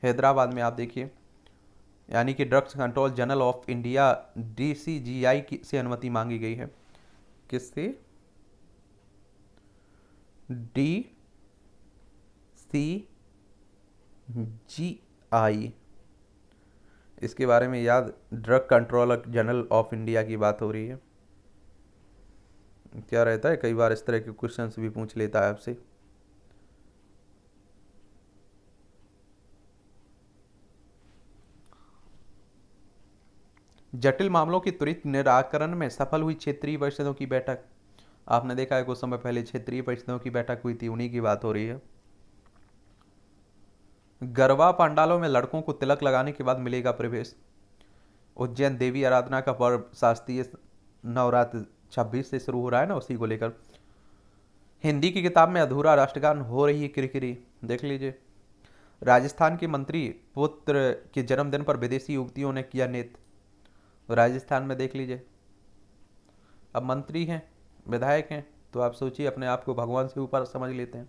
हैदराबाद में, आप देखिए, यानी कि drugs control general of India DCGI की से अनुमति मांगी गई है। किससे? DCGI, इसके बारे में याद, drug controller general of India की बात हो रही है। क्या रहता है, कई बार इस तरह के क्वेश्चंस भी पूछ लेता है आपसे। जटिल मामलों के त्वरित निराकरण में सफल हुई क्षेत्रीय परिषदों की बैठक। आपने देखा है कुछ समय पहले क्षेत्रीय परिषदों की बैठक हुई थी, उन्हीं की बात हो रही है। गरबा पंडालों में लड़कों को तिलक लगाने के बाद मिलेगा प्रवेश। उज्जैन देवी आराधना का पर्व शास्त्रीय नवरात्र 26 से शुरू हो रहा है ना, उसी को लेकर। हिंदी की किताब में अधूरा राष्ट्रगान हो रही है किरकिरी, देख लीजिए। राजस्थान के मंत्री पुत्र के जन्मदिन पर विदेशी युवतियों ने किया नृत्य, राजस्थान में देख लीजिए। अब मंत्री हैं, विधायक हैं, तो आप सोचिए, अपने आप को भगवान से ऊपर समझ लेते हैं।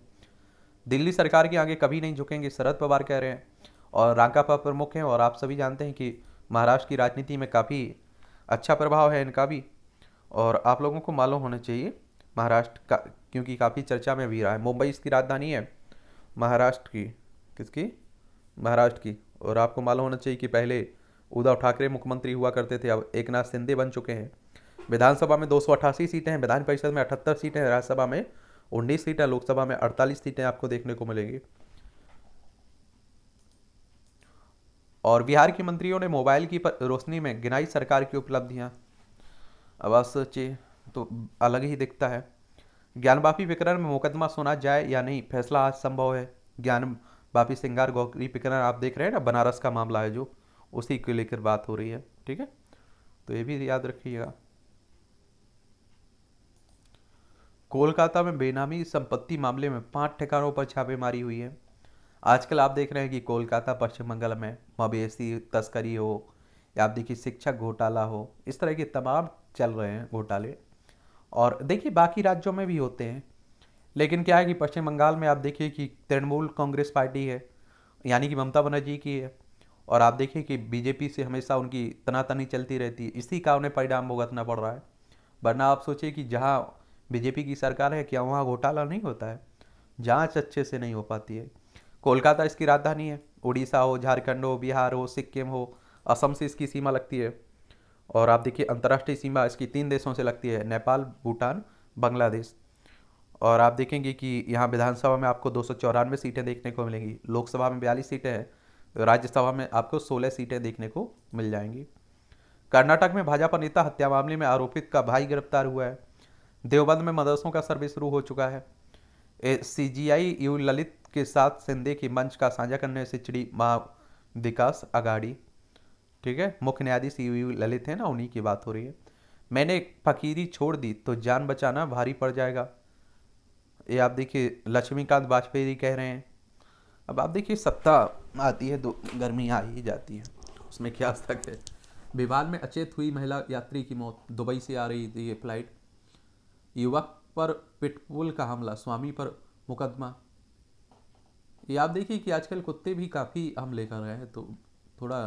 दिल्ली सरकार के आगे कभी नहीं झुकेंगे, शरद पवार कह रहे हैं, और राकांपा प्रमुख हैं। और आप सभी जानते हैं कि महाराष्ट्र की राजनीति में काफ़ी अच्छा प्रभाव है इनका भी, और आप लोगों को मालूम होना चाहिए महाराष्ट्र का, क्योंकि काफ़ी चर्चा में भी रहा है। मुंबई इसकी राजधानी है, महाराष्ट्र की। किसकी? महाराष्ट्र की। और आपको मालूम होना चाहिए कि पहले उद्धव ठाकरे मुख्यमंत्री हुआ करते थे, अब एकनाथ शिंदे बन चुके हैं। विधानसभा में 288 सीटें हैं, विधान परिषद में 78 सीटें हैं, राज्यसभा में 19 सीटें, लोकसभा में 48 सीटें आपको देखने को मिलेंगी। और बिहार के मंत्रियों ने मोबाइल की रोशनी में गिनाई सरकार की उपलब्धियां। अब आप सोचिए तो अलग ही दिखता है। ज्ञानवापी प्रकरण में मुकदमा सुना जाए या नहीं, फैसला आज संभव है। ज्ञानवापी श्रृंगार गौरी प्रकरण आप देख रहे हैं ना, बनारस का मामला है जो, उसी को लेकर बात हो रही है, ठीक है, तो ये भी याद रखिएगा। कोलकाता में बेनामी संपत्ति मामले में 5 ठिकानों पर छापेमारी हुई है। आजकल आप देख रहे हैं कि कोलकाता पश्चिम बंगाल में मवेशी तस्करी हो, या आप देखिए शिक्षक घोटाला हो, इस तरह के तमाम चल रहे हैं घोटाले। और देखिए बाकी राज्यों में भी होते हैं, लेकिन क्या है कि पश्चिम बंगाल में आप देखिए कि तृणमूल कांग्रेस पार्टी है, यानी कि ममता बनर्जी की है, और आप देखिए कि बीजेपी से हमेशा उनकी तनातनी चलती रहती है, इसी का उन्हें परिणाम भुगतना पड़ रहा है। वरना आप सोचिए कि जहाँ बीजेपी की सरकार है, क्या वहाँ घोटाला नहीं होता है, जांच अच्छे से नहीं हो पाती है। कोलकाता इसकी राजधानी है। उड़ीसा हो, झारखंड हो, बिहार हो, सिक्किम हो, असम से इसकी सीमा लगती है। और आप देखिए अंतर्राष्ट्रीय सीमा इसकी 3 देशों से लगती है, नेपाल, भूटान, बांग्लादेश। और आप देखेंगे कि यहाँ विधानसभा में आपको 294 सीटें देखने को मिलेंगी, लोकसभा में 42 सीटें हैं, राज्यसभा में आपको 16 सीटें देखने को मिल जाएंगी। कर्नाटक में भाजपा नेता हत्या मामले में आरोपित का भाई गिरफ्तार हुआ है। देवबंद में मदरसों का सर्वे शुरू हो चुका है। CGI यू ललित के साथ शिंदे के मंच का साझा करने से चिड़ी विकास अघाड़ी, ठीक है, मुख्य न्यायाधीश यू ललित है ना, उन्हीं की बात हो रही है। मैंने फकीरी छोड़ दी तो जान बचाना भारी पड़ जाएगा, ये आप देखिए लक्ष्मीकांत वाजपेयी कह रहे हैं। अब आप देखिए सत्ता आती है तो गर्मी आ ही जाती है, उसमें क्या तक है। विमान में अचेत हुई महिला यात्री की मौत, दुबई से आ रही थी ये फ्लाइट। युवक पर पिटबुल का हमला, स्वामी पर मुकदमा। ये आप देखिए कि आजकल कुत्ते भी काफ़ी हमले कर रहे हैं, तो थोड़ा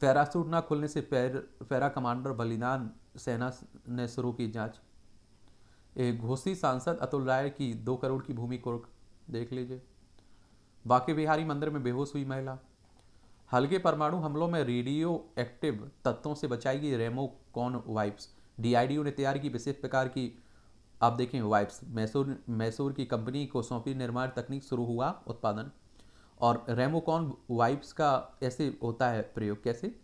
पैरासूट ना खुलने से पैरा कमांडर बलिदान सेना ने शुरू की जांच। एक घोसी सांसद अतुल राय की 2 करोड़ की भूमि कुर्क, देख लीजिए। बांके बिहारी मंदिर में बेहोश हुई महिला। हल्के परमाणु हमलों में रेडियो एक्टिव तत्वों से बचाएगी रेमोकॉन वाइप्स। DIDU ने तैयार की विशेष प्रकार की, आप देखें, वाइप्स। मैसूर की कंपनी को सौंपी निर्माण तकनीक, शुरू हुआ उत्पादन। और रेमोकॉन वाइप्स का ऐसे होता है प्रयोग, कैसे?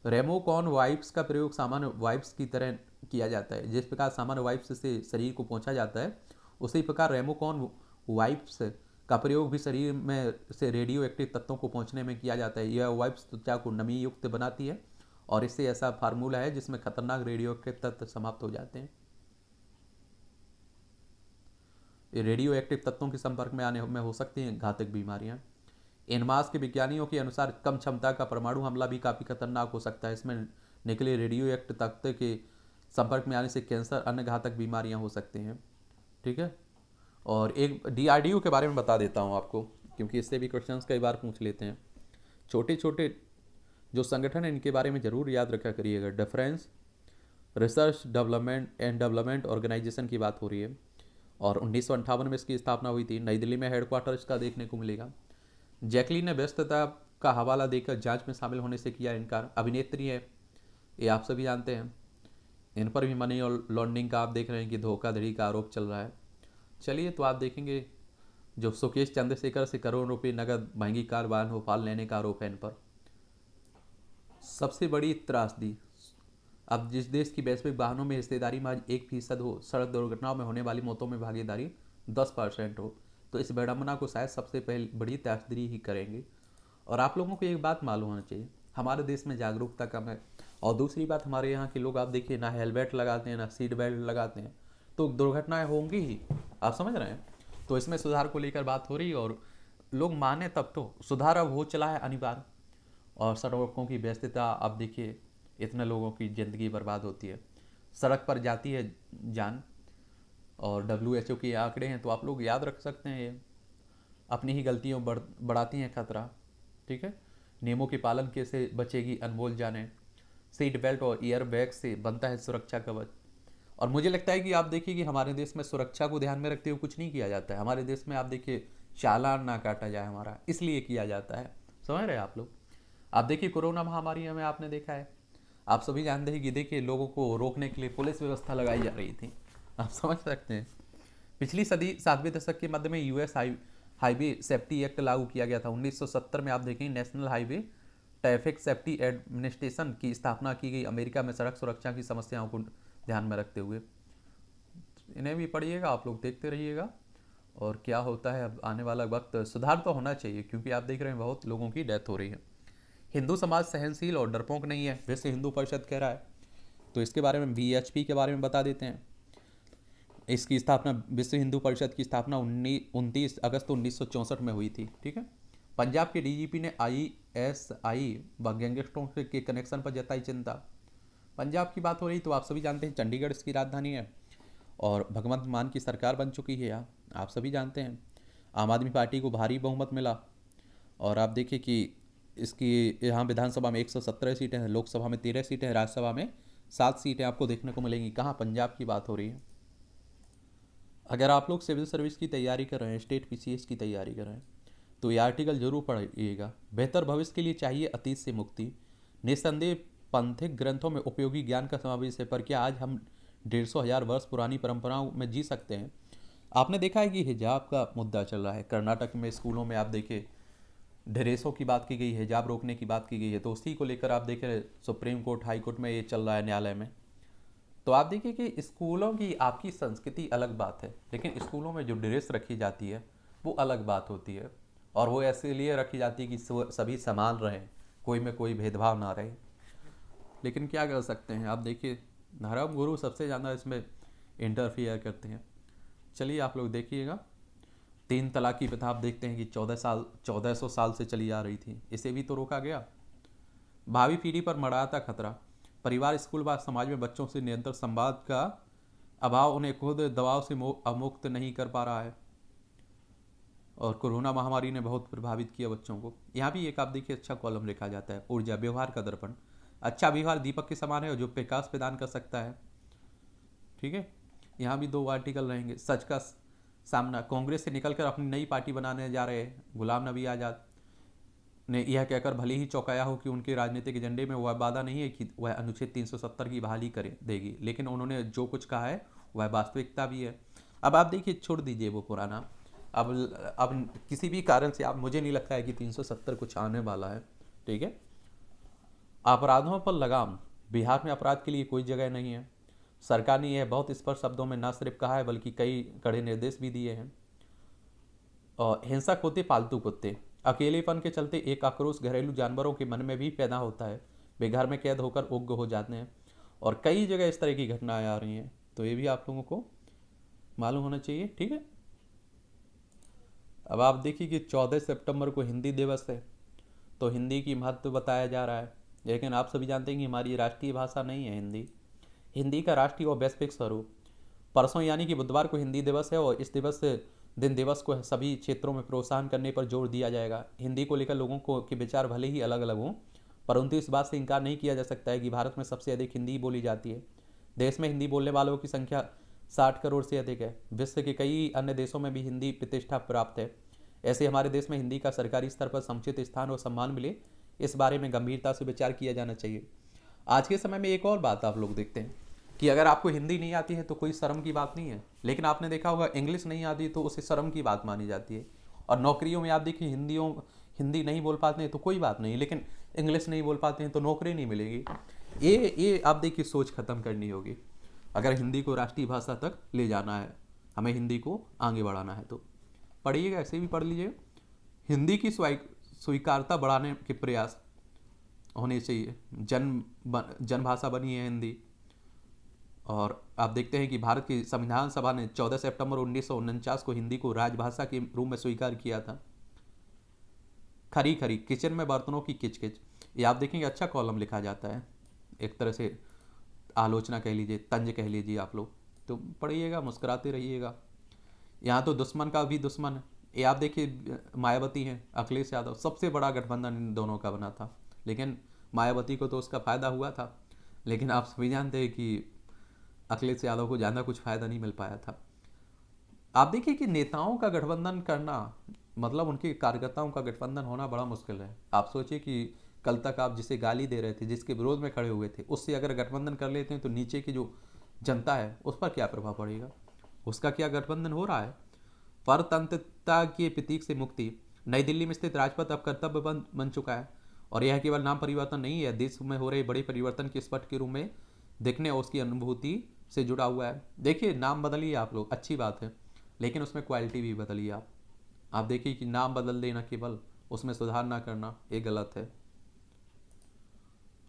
रेमोकॉन वाइप्स का प्रयोग सामान्य वाइप्स की तरह किया जाता है। जिस प्रकार सामान्य वाइप्स से शरीर को पोंछा जाता है, उसी प्रकार रेमोकॉन वाइप्स का प्रयोग भी शरीर में से रेडियो एक्टिव तत्वों को पहुंचने में किया जाता है। यह वाइप्स त्वचा को नमी युक्त बनाती है और इससे ऐसा फार्मूला है जिसमें खतरनाक रेडियो एक्टिव तत्व समाप्त हो जाते हैं। ये रेडियो एक्टिव तत्वों के संपर्क में आने में हो सकती हैं घातक बीमारियां। इनमास के विज्ञानियों के अनुसार कम क्षमता का परमाणु हमला भी काफ़ी खतरनाक हो सकता है। इसमें निकले रेडियो एक्टिव तत्व के संपर्क में आने से कैंसर, अन्य घातक बीमारियां हो सकती हैं। ठीक है, और एक DRDO के बारे में बता देता हूं आपको, क्योंकि इससे भी क्वेश्चंस कई बार पूछ लेते हैं। छोटे छोटे जो संगठन है इनके बारे में ज़रूर याद रखा करिएगा। डिफरेंस रिसर्च डेवलपमेंट ऑर्गेनाइजेशन की बात हो रही है और 1958 में इसकी स्थापना हुई थी। नई दिल्ली में हेडक्वार्टर इसका देखने को मिलेगा। जैकलीन ने व्यस्तता का हवाला देकर जांच में शामिल होने से किया इनकार। अभिनेत्री है, ये आप सभी जानते हैं। इन पर भी मनी और लॉन्ड्रिंग का आप देख रहे हैं कि धोखाधड़ी का आरोप चल रहा है। चलिए, तो आप देखेंगे जो सुकेश चंद्रशेखर से करोड़ रुपए नगद, महंगी कार, वाहन होफाल लेने का आरोप है इन पर। सबसे बड़ी त्रासदी, अब जिस देश की वैश्विक वाहनों में हिस्सेदारी महज 1% हो, सड़क दुर्घटनाओं में होने वाली मौतों में भागीदारी 10% हो, तो इस विडंबना को शायद सबसे पहले बड़ी त्रासदी ही करेंगे। और आप लोगों को एक बात मालूम होना चाहिए, हमारे देश में जागरूकता कम है। और दूसरी बात, हमारे यहाँ के लोग आप देखिए ना हेलमेट लगाते हैं ना सीट बेल्ट लगाते हैं, तो दुर्घटनाएं होंगी ही। आप समझ रहे हैं? तो इसमें सुधार को लेकर बात हो रही है और लोग माने तब तो। सुधार अब हो चला है अनिवार्य। और सड़कों की व्यस्तता, आप देखिए इतने लोगों की ज़िंदगी बर्बाद होती है, सड़क पर जाती है जान। और WHO के आंकड़े हैं, तो आप लोग याद रख सकते हैं, ये अपनी ही गलतियों बढ़ाती हैं खतरा। ठीक है, नियमों के पालन कैसे बचेगी अनमोल जाने। सीट बेल्ट और ईयर बैग से बनता है सुरक्षा कवच। और मुझे लगता है कि आप देखिए कि हमारे देश में सुरक्षा को ध्यान में रखते हुए कुछ नहीं किया जाता है। हमारे देश में आप देखिए चालान ना काटा जाए हमारा, इसलिए किया जाता है। समझ रहे हैं आप लोग? आप देखिए कोरोना महामारी में आपने देखा है, आप सभी जानते हैं कि देखिए लोगों को रोकने के लिए पुलिस व्यवस्था लगाई जा रही थी। आप समझ सकते हैं। पिछली सदी 7वें दशक के मध्य में US हाईवे सेफ्टी एक्ट लागू किया गया था। 1970 में आप देखेंगे national highway traffic safety administration की स्थापना की गई, अमेरिका में सड़क सुरक्षा की समस्याओं को ध्यान में रखते हुए। इन्हें भी पढ़िएगा, आप लोग देखते रहिएगा और क्या होता है। अब आने वाला वक्त सुधार तो होना चाहिए, क्योंकि आप देख रहे हैं बहुत लोगों की डेथ हो रही है। हिंदू समाज सहनशील और डरपोक नहीं है, वैसे हिंदू परिषद कह रहा है। तो इसके बारे में VHP के बारे में बता देते हैं। इसकी स्थापना, विश्व हिंदू परिषद की स्थापना 29 अगस्त 1964 में हुई थी। ठीक है, पंजाब के DGP ने ISI व गैंगस्टरों के कनेक्शन पर जताई चिंता। पंजाब की बात हो रही तो आप सभी जानते हैं चंडीगढ़ इसकी राजधानी है और भगवंत मान की सरकार बन चुकी है यहाँ, आप सभी जानते हैं। आम आदमी पार्टी को भारी बहुमत मिला और आप देखिए कि इसकी यहाँ विधानसभा में 117 सीटें हैं, लोकसभा में 13 सीटें हैं, राज्यसभा में 7 सीटें आपको देखने को मिलेंगी। कहाँ? पंजाब की बात हो रही है। अगर आप लोग सिविल सर्विस की तैयारी कर रहे हैं, स्टेट PCS की तैयारी कर रहे हैं, तो ये आर्टिकल जरूर पढ़िएगा। बेहतर भविष्य के लिए चाहिए अतीत से मुक्ति। निस्संदेह पंथिक ग्रंथों में उपयोगी ज्ञान का समावेश है, पर क्या आज हम 150,000 वर्ष पुरानी परंपराओं में जी सकते हैं? आपने देखा है कि हिजाब का मुद्दा चल रहा है कर्नाटक में, स्कूलों में आप देखें ड्रेसों की बात की गई है, हिजाब रोकने की बात की गई है। तो उसी को लेकर आप देखें सुप्रीम कोर्ट, हाई कोर्ट में ये चल रहा है, न्यायालय में। तो आप देखिए कि स्कूलों की आपकी संस्कृति अलग बात है, लेकिन स्कूलों में जो ड्रेस रखी जाती है वो अलग बात होती है। और वो ऐसे लिए रखी जाती है कि सभी समान रहें, कोई में कोई भेदभाव ना रहे। लेकिन क्या कर सकते हैं, आप देखिए धर्म गुरु सबसे ज़्यादा इसमें इंटरफियर करते हैं। चलिए आप लोग देखिएगा, 3 तलाक की प्रथा आप देखते हैं कि 1400 साल से चली आ रही थी, इसे भी तो रोका गया। भावी पीढ़ी पर मंडराता खतरा। परिवार, स्कूल व समाज में बच्चों से निरंतर संवाद का अभाव उन्हें खुद दबाव से अमुक्त नहीं कर पा रहा है। और कोरोना महामारी ने बहुत प्रभावित किया बच्चों को। यहाँ भी एक आप देखिए अच्छा कॉलम लिखा जाता है, ऊर्जा व्यवहार का दर्पण। अच्छा व्यवहार दीपक के समान है और जो प्रकाश प्रदान कर सकता है। ठीक है, यहाँ भी 2 आर्टिकल रहेंगे। सच का सामना, कांग्रेस से निकलकर अपनी नई पार्टी बनाने जा रहे हैं गुलाम नबी आज़ाद ने यह कहकर भले ही चौंकाया हो कि उनके राजनीतिक एजेंडे में वह वादा नहीं है कि वह अनुच्छेद 370 की बहाली करे देगी, लेकिन उन्होंने जो कुछ कहा है वह वास्तविकता भी है। अब आप देखिए, छोड़ दीजिए वो पुराना, अब किसी भी कारण से आप, मुझे नहीं लगता है कि 370 कुछ आने वाला है। ठीक है, अपराधों पर लगाम। बिहार में अपराध के लिए कोई जगह नहीं है। सरकार ने यह बहुत स्पष्ट शब्दों में न सिर्फ कहा है बल्कि कई कड़े निर्देश भी दिए हैं। और हिंसक होते पालतू कुत्ते। अकेलेपन के चलते एक आक्रोश घरेलू जानवरों के मन में भी पैदा होता है। वे घर में कैद होकर उग्र हो जाते हैं और कई जगह इस तरह की घटनाएं आ रही हैं, तो ये भी आप लोगों को मालूम होना चाहिए। ठीक है, अब आप देखिए कि 14 सितंबर को हिंदी दिवस है, तो हिंदी की महत्व बताया जा रहा है, लेकिन आप सभी जानते हैं कि हमारी राष्ट्रीय भाषा नहीं है हिंदी। हिंदी का राष्ट्रीय और वैश्विक स्वरूप। परसों यानी कि बुधवार को हिंदी दिवस है और इस दिवस को सभी क्षेत्रों में प्रोत्साहन करने पर जोर दिया जाएगा। हिंदी को लेकर लोगों को के विचार भले ही अलग अलग हों, परंतु इस बात से इनकार नहीं किया जा सकता है कि भारत में सबसे अधिक हिंदी बोली जाती है। देश में हिंदी बोलने वालों की संख्या 60 करोड़ से अधिक है। विश्व के कई अन्य देशों में भी हिंदी प्रतिष्ठा प्राप्त है। ऐसे हमारे देश में हिंदी का सरकारी स्तर पर समुचित स्थान और सम्मान मिले, इस बारे में गंभीरता से विचार किया जाना चाहिए। आज के समय में एक और बात आप लोग देखते हैं कि अगर आपको हिंदी नहीं आती है तो कोई शर्म की बात नहीं है, लेकिन आपने देखा होगा इंग्लिश नहीं आती तो उसे शर्म की बात मानी जाती है। और नौकरियों में आप देखिए हिंदी नहीं बोल पाते हैं तो कोई बात नहीं, लेकिन इंग्लिश नहीं बोल पाते हैं तो नौकरी नहीं मिलेगी। ये आप देखिए सोच खत्म करनी होगी। अगर हिंदी को राष्ट्रीय भाषा तक ले जाना है, हमें हिंदी को आगे बढ़ाना है, तो पढ़िएगा, ऐसे भी पढ़ लीजिए। हिंदी की स्वीकारता बढ़ाने के प्रयास होने चाहिए। जन भाषा बनी है हिंदी। और आप देखते हैं कि भारत की संविधान सभा ने 14 सितंबर 1949 को हिंदी को राजभाषा के रूप में स्वीकार किया था। खरी खरी किचन में बर्तनों की किचकिच, ये आप देखेंगे अच्छा कॉलम लिखा जाता है, एक तरह से आलोचना कह लीजिए, तंज कह लीजिए आप लोग, तो पढ़िएगा, मुस्कुराते रहिएगा। यहाँ तो दुश्मन का भी दुश्मन है। ये आप देखिए मायावती हैं, अखिलेश यादव, सबसे बड़ा गठबंधन इन दोनों का बना था, लेकिन मायावती को तो उसका फ़ायदा हुआ था, लेकिन आप सभी जानते हैं कि अखिलेश यादव को ज़्यादा कुछ फ़ायदा नहीं मिल पाया था। आप देखिए कि नेताओं का गठबंधन करना मतलब उनके कार्यकर्ताओं का गठबंधन होना बड़ा मुश्किल है। आप सोचिए कि कल तक आप जिसे गाली दे रहे थे, जिसके विरोध में खड़े हुए थे, उससे अगर गठबंधन कर लेते हैं तो नीचे की जो जनता है उस पर क्या प्रभाव पड़ेगा, उसका क्या गठबंधन हो रहा है। परतंत्रता के प्रतीक से मुक्ति। नई दिल्ली में स्थित राजपथ अब कर्तव्य बन चुका है और यह केवल नाम परिवर्तन नहीं है, देश में हो रहे बड़े परिवर्तन के स्पष्ट के रूप में दिखने और उसकी अनुभूति से जुड़ा हुआ है। देखिए नाम बदलिए आप लोग, अच्छी बात है, लेकिन उसमें क्वालिटी भी बदलिए आप देखिए कि नाम बदल देना केवल, उसमें सुधार ना करना, ये गलत है।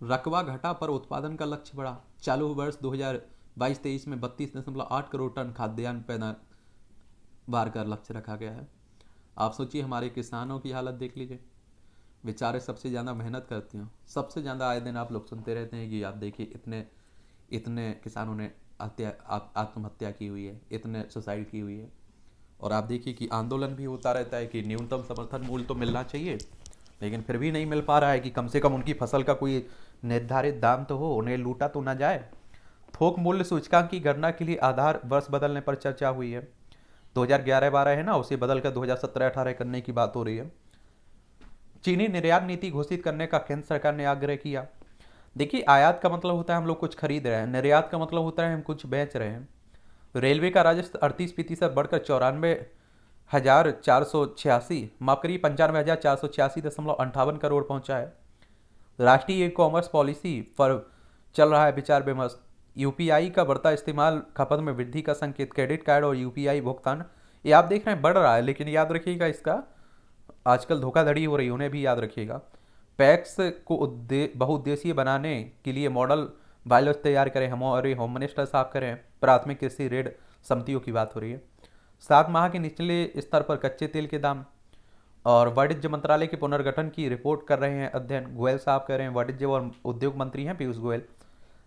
रकबा घटा पर उत्पादन का लक्ष्य बढ़ा। चालू वर्ष 2022-23 में 32.8 करोड़ टन खाद्यान्न पैदावार का लक्ष्य रखा गया है। आप सोचिए हमारे किसानों की हालत देख लीजिए, बेचारे सबसे ज़्यादा मेहनत करते हैं, सबसे ज़्यादा आए दिन आप लोग सुनते रहते हैं कि आप देखिए इतने किसानों ने आत्महत्या की हुई है, इतने सुसाइड की हुई है। और आप देखिए कि आंदोलन भी होता रहता है कि न्यूनतम समर्थन मूल्य तो मिलना चाहिए, लेकिन फिर भी नहीं मिल पा रहा है कि कम से कम उनकी फसल का कोई निर्धारित दाम तो हो, उन्हें लूटा तो ना जाए। थोक मूल्य सूचकांक की गणना के लिए आधार वर्ष बदलने पर चर्चा हुई है। 2011-12 है ना, उसे बदलकर 2017-18 करने की बात हो रही है। चीनी निर्यात नीति घोषित करने का केंद्र सरकार ने आग्रह किया। देखिए आयात का मतलब होता है हम लोग कुछ खरीद रहे हैं, निर्यात का मतलब होता है हम कुछ बेच रहे हैं। रेलवे का राजस्व 38% बढ़कर 94,486 माफ करिए 95,486.58 करोड़ पहुंचा है। राष्ट्रीय ई कॉमर्स पॉलिसी पर चल रहा है विचार विमर्श। यूपीआई का बढ़ता इस्तेमाल खपत में वृद्धि का संकेत। क्रेडिट कार्ड और यूपीआई भुगतान ये आप देख रहे हैं बढ़ रहा है, लेकिन याद रखिएगा इसका आजकल धोखाधड़ी हो रही है, उन्हें भी याद रखिएगा। पैक्स को बहुउद्देशीय बनाने के लिए मॉडल बायलॉज तैयार करें, हमारे होम मिनिस्टर साफ करें। प्राथमिक कृषि ऋण समितियों की बात हो रही है। 7 माह के निचले स्तर पर कच्चे तेल के दाम। और वाणिज्य मंत्रालय के पुनर्गठन की रिपोर्ट कर रहे हैं अध्ययन, गोयल साहब कह रहे हैं, वाणिज्य और उद्योग मंत्री हैं पीयूष गोयल।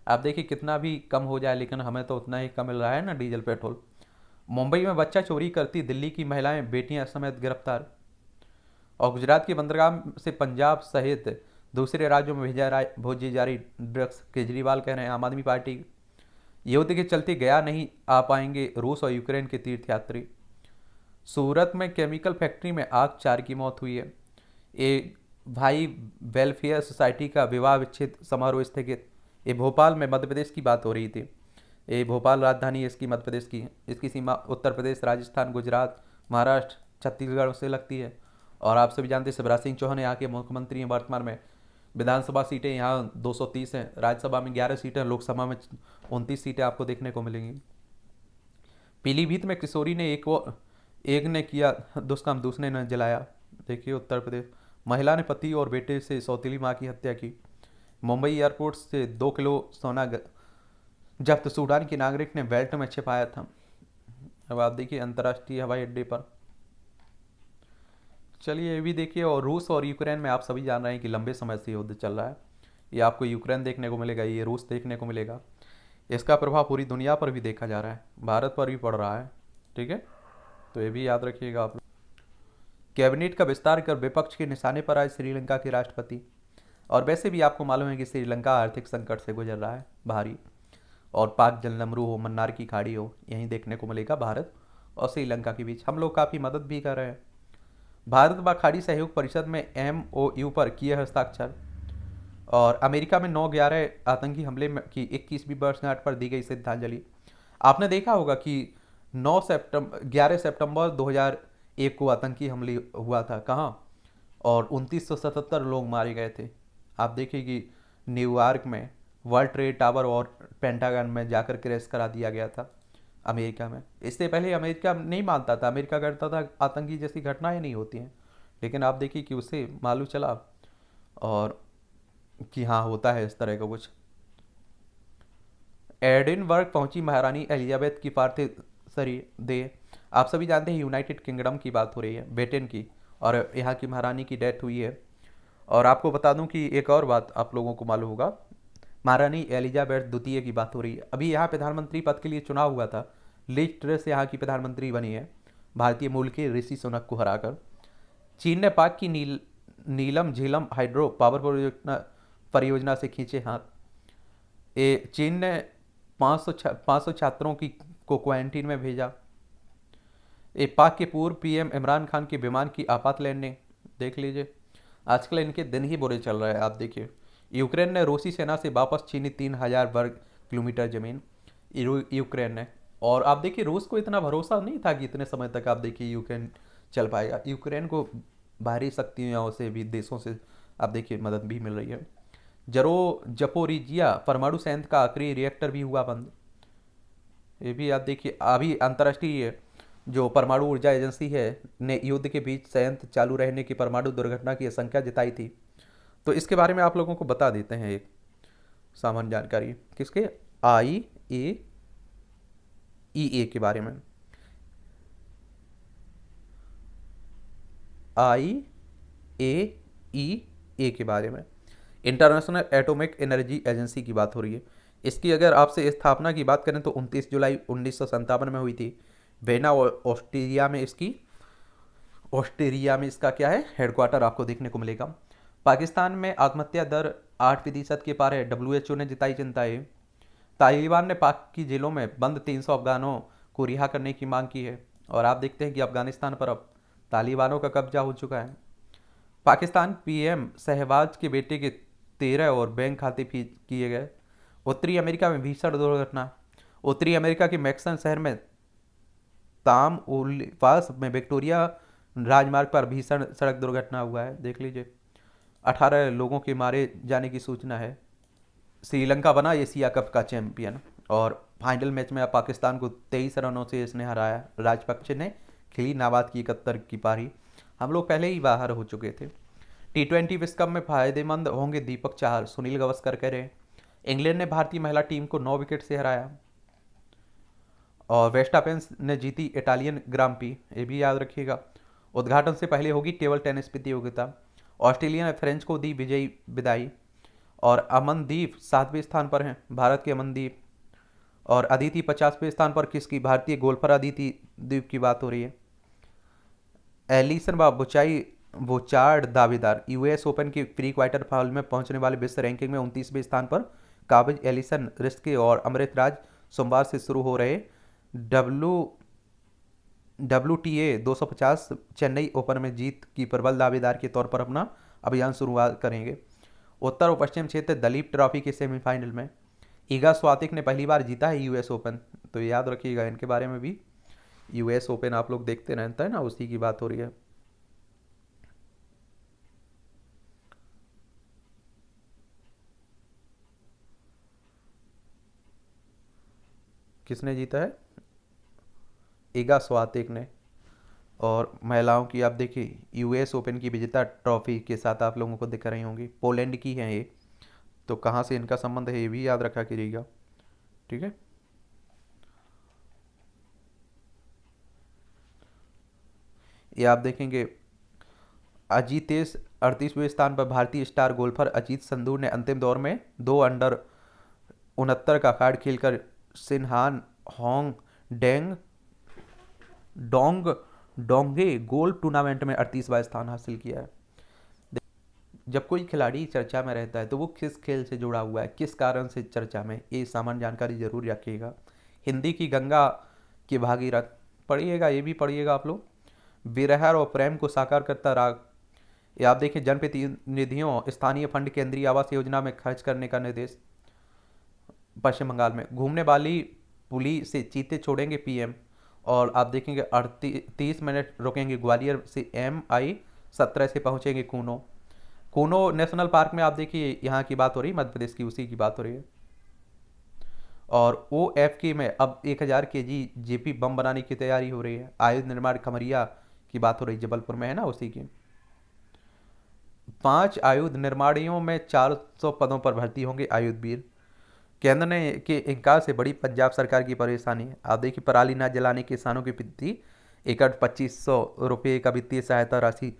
आप देखिए कितना भी कम हो जाए लेकिन हमें तो उतना ही कम मिल रहा है ना डीजल पेट्रोल। मुंबई में बच्चा चोरी करती दिल्ली की महिलाएं बेटियां समेत गिरफ्तार। और गुजरात के बंदरगाह से पंजाब सहित दूसरे राज्यों में भेजी जा रही ड्रग्स। केजरीवाल कह रहे हैं आम आदमी पार्टी, युद्ध के चलते गया नहीं आ पाएंगे रूस और यूक्रेन के तीर्थयात्री। सूरत में केमिकल फैक्ट्री में आग, 4 की मौत हुई है। ए भाई वेलफेयर सोसाइटी का विवाह विच्छेद समारोह स्थगित। ये भोपाल में मध्य प्रदेश की बात हो रही थी। ये भोपाल राजधानी है इसकी, मध्य प्रदेश की है। इसकी सीमा उत्तर प्रदेश, राजस्थान, गुजरात, महाराष्ट्र, छत्तीसगढ़ से लगती है। और आप सभी जानते हैं शिवराज सिंह चौहान यहाँ के मुख्यमंत्री हैं वर्तमान में। विधानसभा सीटें यहाँ 230 हैं, राज्यसभा में 11 सीटें, लोकसभा में 29 सीटें आपको देखने को मिलेंगी। पीलीभीत में किशोरी ने एक ने किया दुष्कर्म, दूसरे ने जलाया। देखिए उत्तर प्रदेश, महिला ने पति और बेटे से सौतेली मां की हत्या की। मुंबई एयरपोर्ट से 2 किलो सोना जब्त, सूडान के नागरिक ने बेल्ट में छिपाया था। अब आप देखिए अंतर्राष्ट्रीय हवाई अड्डे पर, चलिए ये भी देखिए। और रूस और यूक्रेन में आप सभी जान रहे हैं कि लंबे समय से युद्ध चल रहा है। ये आपको यूक्रेन देखने को मिलेगा, ये रूस देखने को मिलेगा। इसका प्रभाव पूरी दुनिया पर भी देखा जा रहा है, भारत पर भी पड़ रहा है। ठीक है, तो ये भी याद रखिएगा आप लोग। कैबिनेट का विस्तार कर विपक्ष के निशाने पर आए श्रीलंका के राष्ट्रपति। और वैसे भी आपको मालूम है कि श्रीलंका आर्थिक संकट से गुजर रहा है भारी, और पाक जलनमरू हो, मन्नार की खाड़ी हो, यहीं देखने को मिलेगा भारत और श्रीलंका के बीच। हम लोग काफ़ी मदद भी कर रहे हैं। भारत व खाड़ी सहयोग परिषद में MOU पर किए हस्ताक्षर। और अमेरिका में 9/11 आतंकी हमले की 21वीं वर्षगांठ पर दी गई श्रद्धांजलि। आपने देखा होगा कि 11 सितंबर 2001 को आतंकी हमले हुआ था कहाँ, और 2977 लोग मारे गए थे। आप देखिए कि न्यूयॉर्क में वर्ल्ड ट्रेड टावर और पेंटागन में जाकर क्रैश करा दिया गया था अमेरिका में। इससे पहले अमेरिका नहीं मानता था, अमेरिका कहता था आतंकी जैसी घटनाएं नहीं होती हैं, लेकिन आप देखिए कि उससे मालूम चला और कि हाँ होता है इस तरह का कुछ। एडिनबर्ग पहुंची महारानी एलिजाबेथ की पार्थिव शरीर देह। आप सभी जानते हैं यूनाइटेड किंगडम की बात हो रही है, ब्रिटेन की, और यहाँ की महारानी की डेथ हुई है। और आपको बता दूं कि एक और बात आप लोगों को मालूम होगा, महारानी एलिजाबेथ द्वितीय की बात हो रही है। अभी यहाँ प्रधानमंत्री पद के लिए चुनाव हुआ था, लिज ट्रस यहाँ की प्रधानमंत्री बनी है, भारतीय मूल के ऋषि सुनक को हराकर। चीन ने पाक की नीलम झीलम हाइड्रो पावर परियोजना से खींचे हाथ। चीन ने 500 छात्रों को क्वारंटीन में भेजा। पाक के पूर्व PM इमरान खान के विमान की आपात लैंडिंग। देख लीजिए, आजकल इनके दिन ही बुरे चल रहे हैं। आप देखिए, यूक्रेन ने रूसी सेना से वापस छीनी 3000 वर्ग किलोमीटर जमीन। यूक्रेन ने, और आप देखिए रूस को इतना भरोसा नहीं था कि इतने समय तक आप देखिए यूक्रेन चल पाएगा। यूक्रेन को बाहरी शक्तियों से भी, देशों से आप देखिए मदद भी मिल रही है। जपोरिजिया परमाणु संयंत्र का आखिरी रिएक्टर भी हुआ बंद। ये भी आप देखिए, अभी अंतर्राष्ट्रीय जो परमाणु ऊर्जा एजेंसी है ने युद्ध के बीच संयंत्र चालू रहने की परमाणु दुर्घटना की आशंका जताई थी। तो इसके बारे में आप लोगों को बता देते हैं एक सामान्य जानकारी, किसके, IAEA के बारे में। IAEA के बारे में, इंटरनेशनल एटॉमिक एनर्जी एजेंसी की बात हो रही है। इसकी अगर आपसे स्थापना की बात करें तो 29 जुलाई 1957 में हुई थी, वेना ऑस्ट्रिया में। ऑस्ट्रिया में इसका क्या है, हेडक्वार्टर आपको देखने को मिलेगा। पाकिस्तान में आत्महत्या दर 8% के पार है, WHO ने जताई चिंताएं। तालिबान ने पाक की जेलों में बंद 300 अफगानों को रिहा करने की मांग की है। और आप देखते हैं कि अफगानिस्तान पर अब तालिबानों का कब्जा हो चुका है। पाकिस्तान PM शहबाज के बेटे के 13 और बैंक खाते किए गए। उत्तरी अमेरिका में भीषण दुर्घटना। उत्तरी अमेरिका के मैक्सन शहर में तामउलिपास में विक्टोरिया राजमार्ग पर भीषण सड़क दुर्घटना हुआ है। देख लीजिए, 18 लोगों के मारे जाने की सूचना है। श्रीलंका बना एशिया कप का चैंपियन, और फाइनल मैच में पाकिस्तान को 23 रनों से इसने हराया। राजपक्षे ने खेली नाबाद की 71 की पारी। हम लोग पहले ही बाहर हो चुके थे। T20 विश्व कप में फायदेमंद होंगे दीपक चाहर, सुनील गावस्कर कह रहे। इंग्लैंड ने भारतीय महिला टीम को 9 विकेट से हराया। और वेस्टापेन ने जीती इटालियन ग्रां प्री, ये भी याद रखिएगा। उद्घाटन से पहले होगी टेबल टेनिस प्रतियोगिता। ऑस्ट्रेलिया ने फ्रेंच को दी विजयी विदाई। और अमनदीप 7वें स्थान पर हैं, भारत के अमनदीप। और अदिति 50वें स्थान पर, किसकी, भारतीय गोल्फर अदिति दीप की बात हो रही है। एलिसन बुचार्ड दावेदार, US ओपन के प्री क्वार्टर फाइनल में पहुंचने वाले विश्व रैंकिंग में 29वें स्थान पर काबिज एलिसन, रिस्की और अमृत राज सोमवार से शुरू हो रहे WTA 250 चेन्नई ओपन में जीत की प्रबल दावेदार के तौर पर अपना अभियान शुरुआत करेंगे। उत्तर और पश्चिम क्षेत्र दलीप ट्रॉफी के सेमीफाइनल में ईगा स्वातिक ने पहली बार जीता है US ओपन, तो याद रखिएगा इनके बारे में भी। US ओपन आप लोग देखते रहता है ना, उसी की बात हो रही है। किसने जीता है? इगा स्वातेक ने। और महिलाओं की आप देखिए यूएस ओपन की विजेता ट्रॉफी के साथ आप लोगों को दिख रही होंगी, पोलैंड की है ये। तो कहाँ से इनका संबंध है ये भी याद रखा कीजिएगा, ठीक है। ये आप देखेंगे अजीतेश 38वें स्थान पर। भारतीय स्टार गोल्फर अजीत संधू ने अंतिम दौर में 2 अंडर 69 का कार्ड खेलकर सिन्हान होंग डेंग डोंग डोंगे गोल्फ टूर्नामेंट में 38वां स्थान हासिल किया है। जब कोई खिलाड़ी चर्चा में रहता है तो वो किस खेल से जुड़ा हुआ है, किस कारण से चर्चा में, ये सामान्य जानकारी जरूर रखिएगा। हिंदी की गंगा की भागीरथ पढ़िएगा, ये भी पढ़िएगा आप लोग। विरह और प्रेम को साकार करता राग। ये आप देखिए जनप्रतिनिधियों स्थानीय फंड केंद्रीय आवास योजना में खर्च करने का निर्देश। पश्चिम बंगाल में घूमने वाली पुली से चीते छोड़ेंगे पीएम। और आप देखेंगे 30 मिनट रुकेंगे ग्वालियर से MI-17 से पहुंचेंगे कूनो। कूनो नेशनल पार्क में आप देखिए यहाँ की बात हो रही है, मध्य प्रदेश की, उसी की बात हो रही है। और OFK में अब 1000 kg जेपी बम बनाने की तैयारी हो रही है। आयुध निर्माण खमरिया की बात हो रही, जबलपुर में है ना, उसी की। 5 आयुध निर्माणियों में 400 पदों पर भर्ती होंगे आयुधवीर। केंद्र ने के इनकार से बड़ी पंजाब सरकार की परेशानी है। आप देखिए पराली न जलाने किसानों की प्रति एकड़ 2500 रुपये का वित्तीय सहायता राशि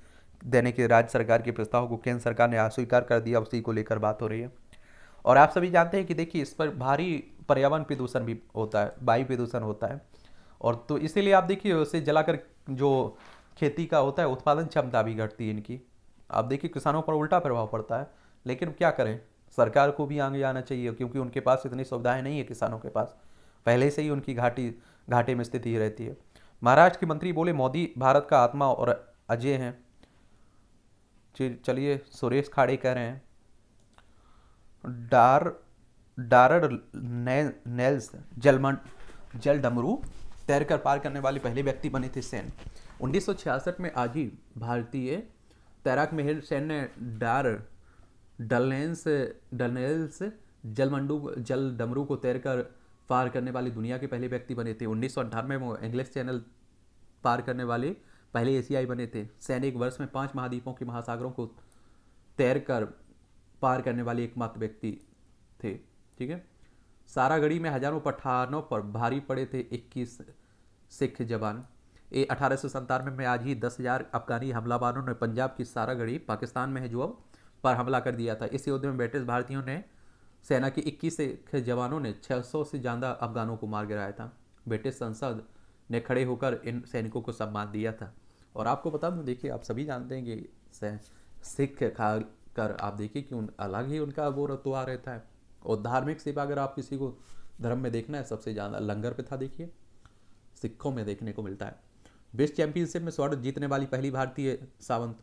देने के राज्य सरकार के प्रस्ताव को केंद्र सरकार ने अस्वीकार कर दिया, उसी को लेकर बात हो रही है। और आप सभी जानते हैं कि देखिए इस पर भारी पर्यावरण प्रदूषण भी होता है, वायु प्रदूषण होता है। और तो इसीलिए आप देखिए उसे जलाकर जो खेती का होता है उत्पादन क्षमता भी घटती है इनकी। आप देखिए किसानों पर उल्टा प्रभाव पड़ता है। लेकिन क्या करें, सरकार को भी आगे आना चाहिए, क्योंकि उनके पास इतनी सुविधाएं नहीं है किसानों के पास, पहले से ही उनकी घाटे में स्थिति रहती है। महाराष्ट्र के मंत्री बोले मोदी भारत का आत्मा और अजय हैं। चलिए सुरेश खाड़े कह रहे हैं डारर नेल्स जल डमरू तैरकर पार करने वाले पहले व्यक्ति बने थे सेन। 1966 में आज ही भारतीय तैराक मेहर सेन ने डलनेल्स जल डमरू को तैरकर पार करने वाली दुनिया के पहले व्यक्ति बने थे। 1998 में वो इंग्लिश चैनल पार करने वाले पहले एशियाई बने थे। सेन एक वर्ष में 5 महाद्वीपों के महासागरों को तैरकर पार करने वाले एकमात्र व्यक्ति थे, ठीक है। सारागढ़ी में हजारों पठानों पर भारी पड़े थे 21 सिख जवान। 1897 में आज ही 10,000 अफगानी हमलावरों ने पंजाब की सारागढ़ी पाकिस्तान में है जो अब पर हमला कर दिया था। इस युद्ध में ब्रिटिश भारतीयों ने सेना के 21 सिख जवानों ने 600 से ज़्यादा अफगानों को मार गिराया था। ब्रिटिश संसद ने खड़े होकर इन सैनिकों को सम्मान दिया था। और आपको बता दूं, देखिए आप सभी जानते हैं कि सिख खा कर आप देखिए कि अलग ही उनका वो रतुआ रहता है। और धार्मिक सेवा अगर आप किसी को धर्म में देखना है, सबसे ज़्यादा लंगर प्रथा देखिए सिखों में देखने को मिलता है। विश्व चैंपियनशिप में स्वर्ण जीतने वाली पहली भारतीय सावंत।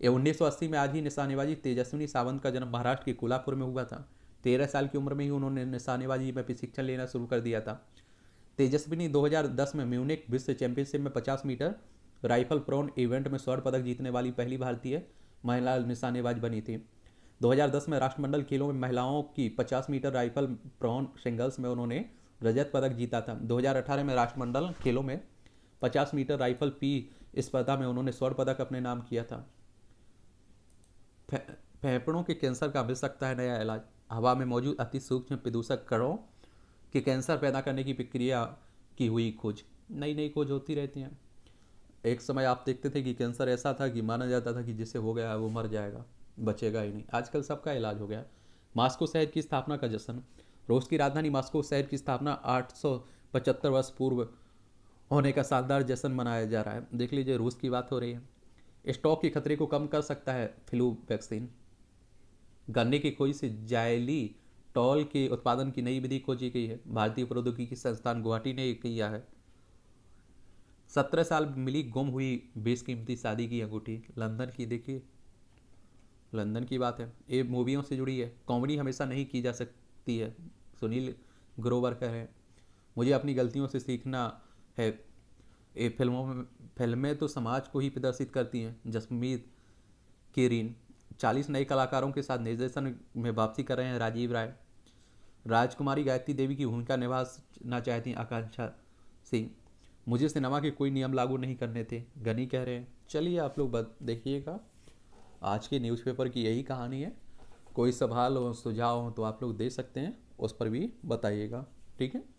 ये 1980 में आज ही निशानेबाजी तेजस्विनी सावंत का जन्म महाराष्ट्र के कोल्हापुर में हुआ था। 13 साल की उम्र में ही उन्होंने निशानेबाजी में प्रशिक्षण लेना शुरू कर दिया था। तेजस्विनी 2010 में म्यूनिक विश्व चैंपियनशिप में 50 मीटर राइफल प्रोन इवेंट में स्वर्ण पदक जीतने वाली पहली भारतीय महिला निशानेबाज बनी थी। 2010 में राष्ट्रमंडल खेलों में महिलाओं की 50 मीटर राइफल प्रोन सिंगल्स में उन्होंने रजत पदक जीता था। 2018 में राष्ट्रमंडल खेलों में 50 मीटर राइफल पी स्पर्धा में उन्होंने स्वर्ण पदक अपने नाम किया था। फेफड़ों के कैंसर का मिल सकता है नया इलाज। हवा में मौजूद अति सूक्ष्म प्रदूषक कणों के कैंसर पैदा करने की प्रक्रिया की हुई खोज। नई नई खोज होती रहती हैं। एक समय आप देखते थे कि कैंसर ऐसा था कि माना जाता था कि जिसे हो गया वो मर जाएगा, बचेगा ही नहीं। आजकल सबका इलाज हो गया। मास्को शहर की स्थापना का जश्न। रूस की राजधानी मास्को शहर की स्थापना 875 वर्ष पूर्व होने का शानदार जश्न मनाया जा रहा है। देख लीजिए रूस की बात हो रही है। स्टॉक के खतरे को कम कर सकता है फ्लू वैक्सीन। गन्ने की खोई से जायली टॉल के उत्पादन की नई विधि खोजी गई है। भारतीय प्रौद्योगिकी संस्थान गुवाहाटी ने किया है। 17 साल मिली गुम हुई बेशकीमती शादी की अंगूठी। लंदन की, देखिए लंदन की बात है। ये मूवियों से जुड़ी है। कॉमेडी हमेशा नहीं की जा सकती है। सुनील ग्रोवर का है। मुझे अपनी गलतियों से सीखना है। ये फिल्में तो समाज को ही प्रदर्शित करती हैं। जसमीत केरीन 40 नए कलाकारों के साथ निर्देशन में वापसी कर रहे हैं राजीव राय। राजकुमारी गायत्री देवी की भूमिका निभाना चाहती आकांक्षा सिंह। मुझे सिनेमा के कोई नियम लागू नहीं करने थे, गनी कह रहे हैं। चलिए आप लोग देखिएगा, आज के न्यूज़पेपर की यही कहानी है। कोई सवाल हो, सुझाव हो तो आप लोग दे सकते हैं, उस पर भी बताइएगा। ठीक है।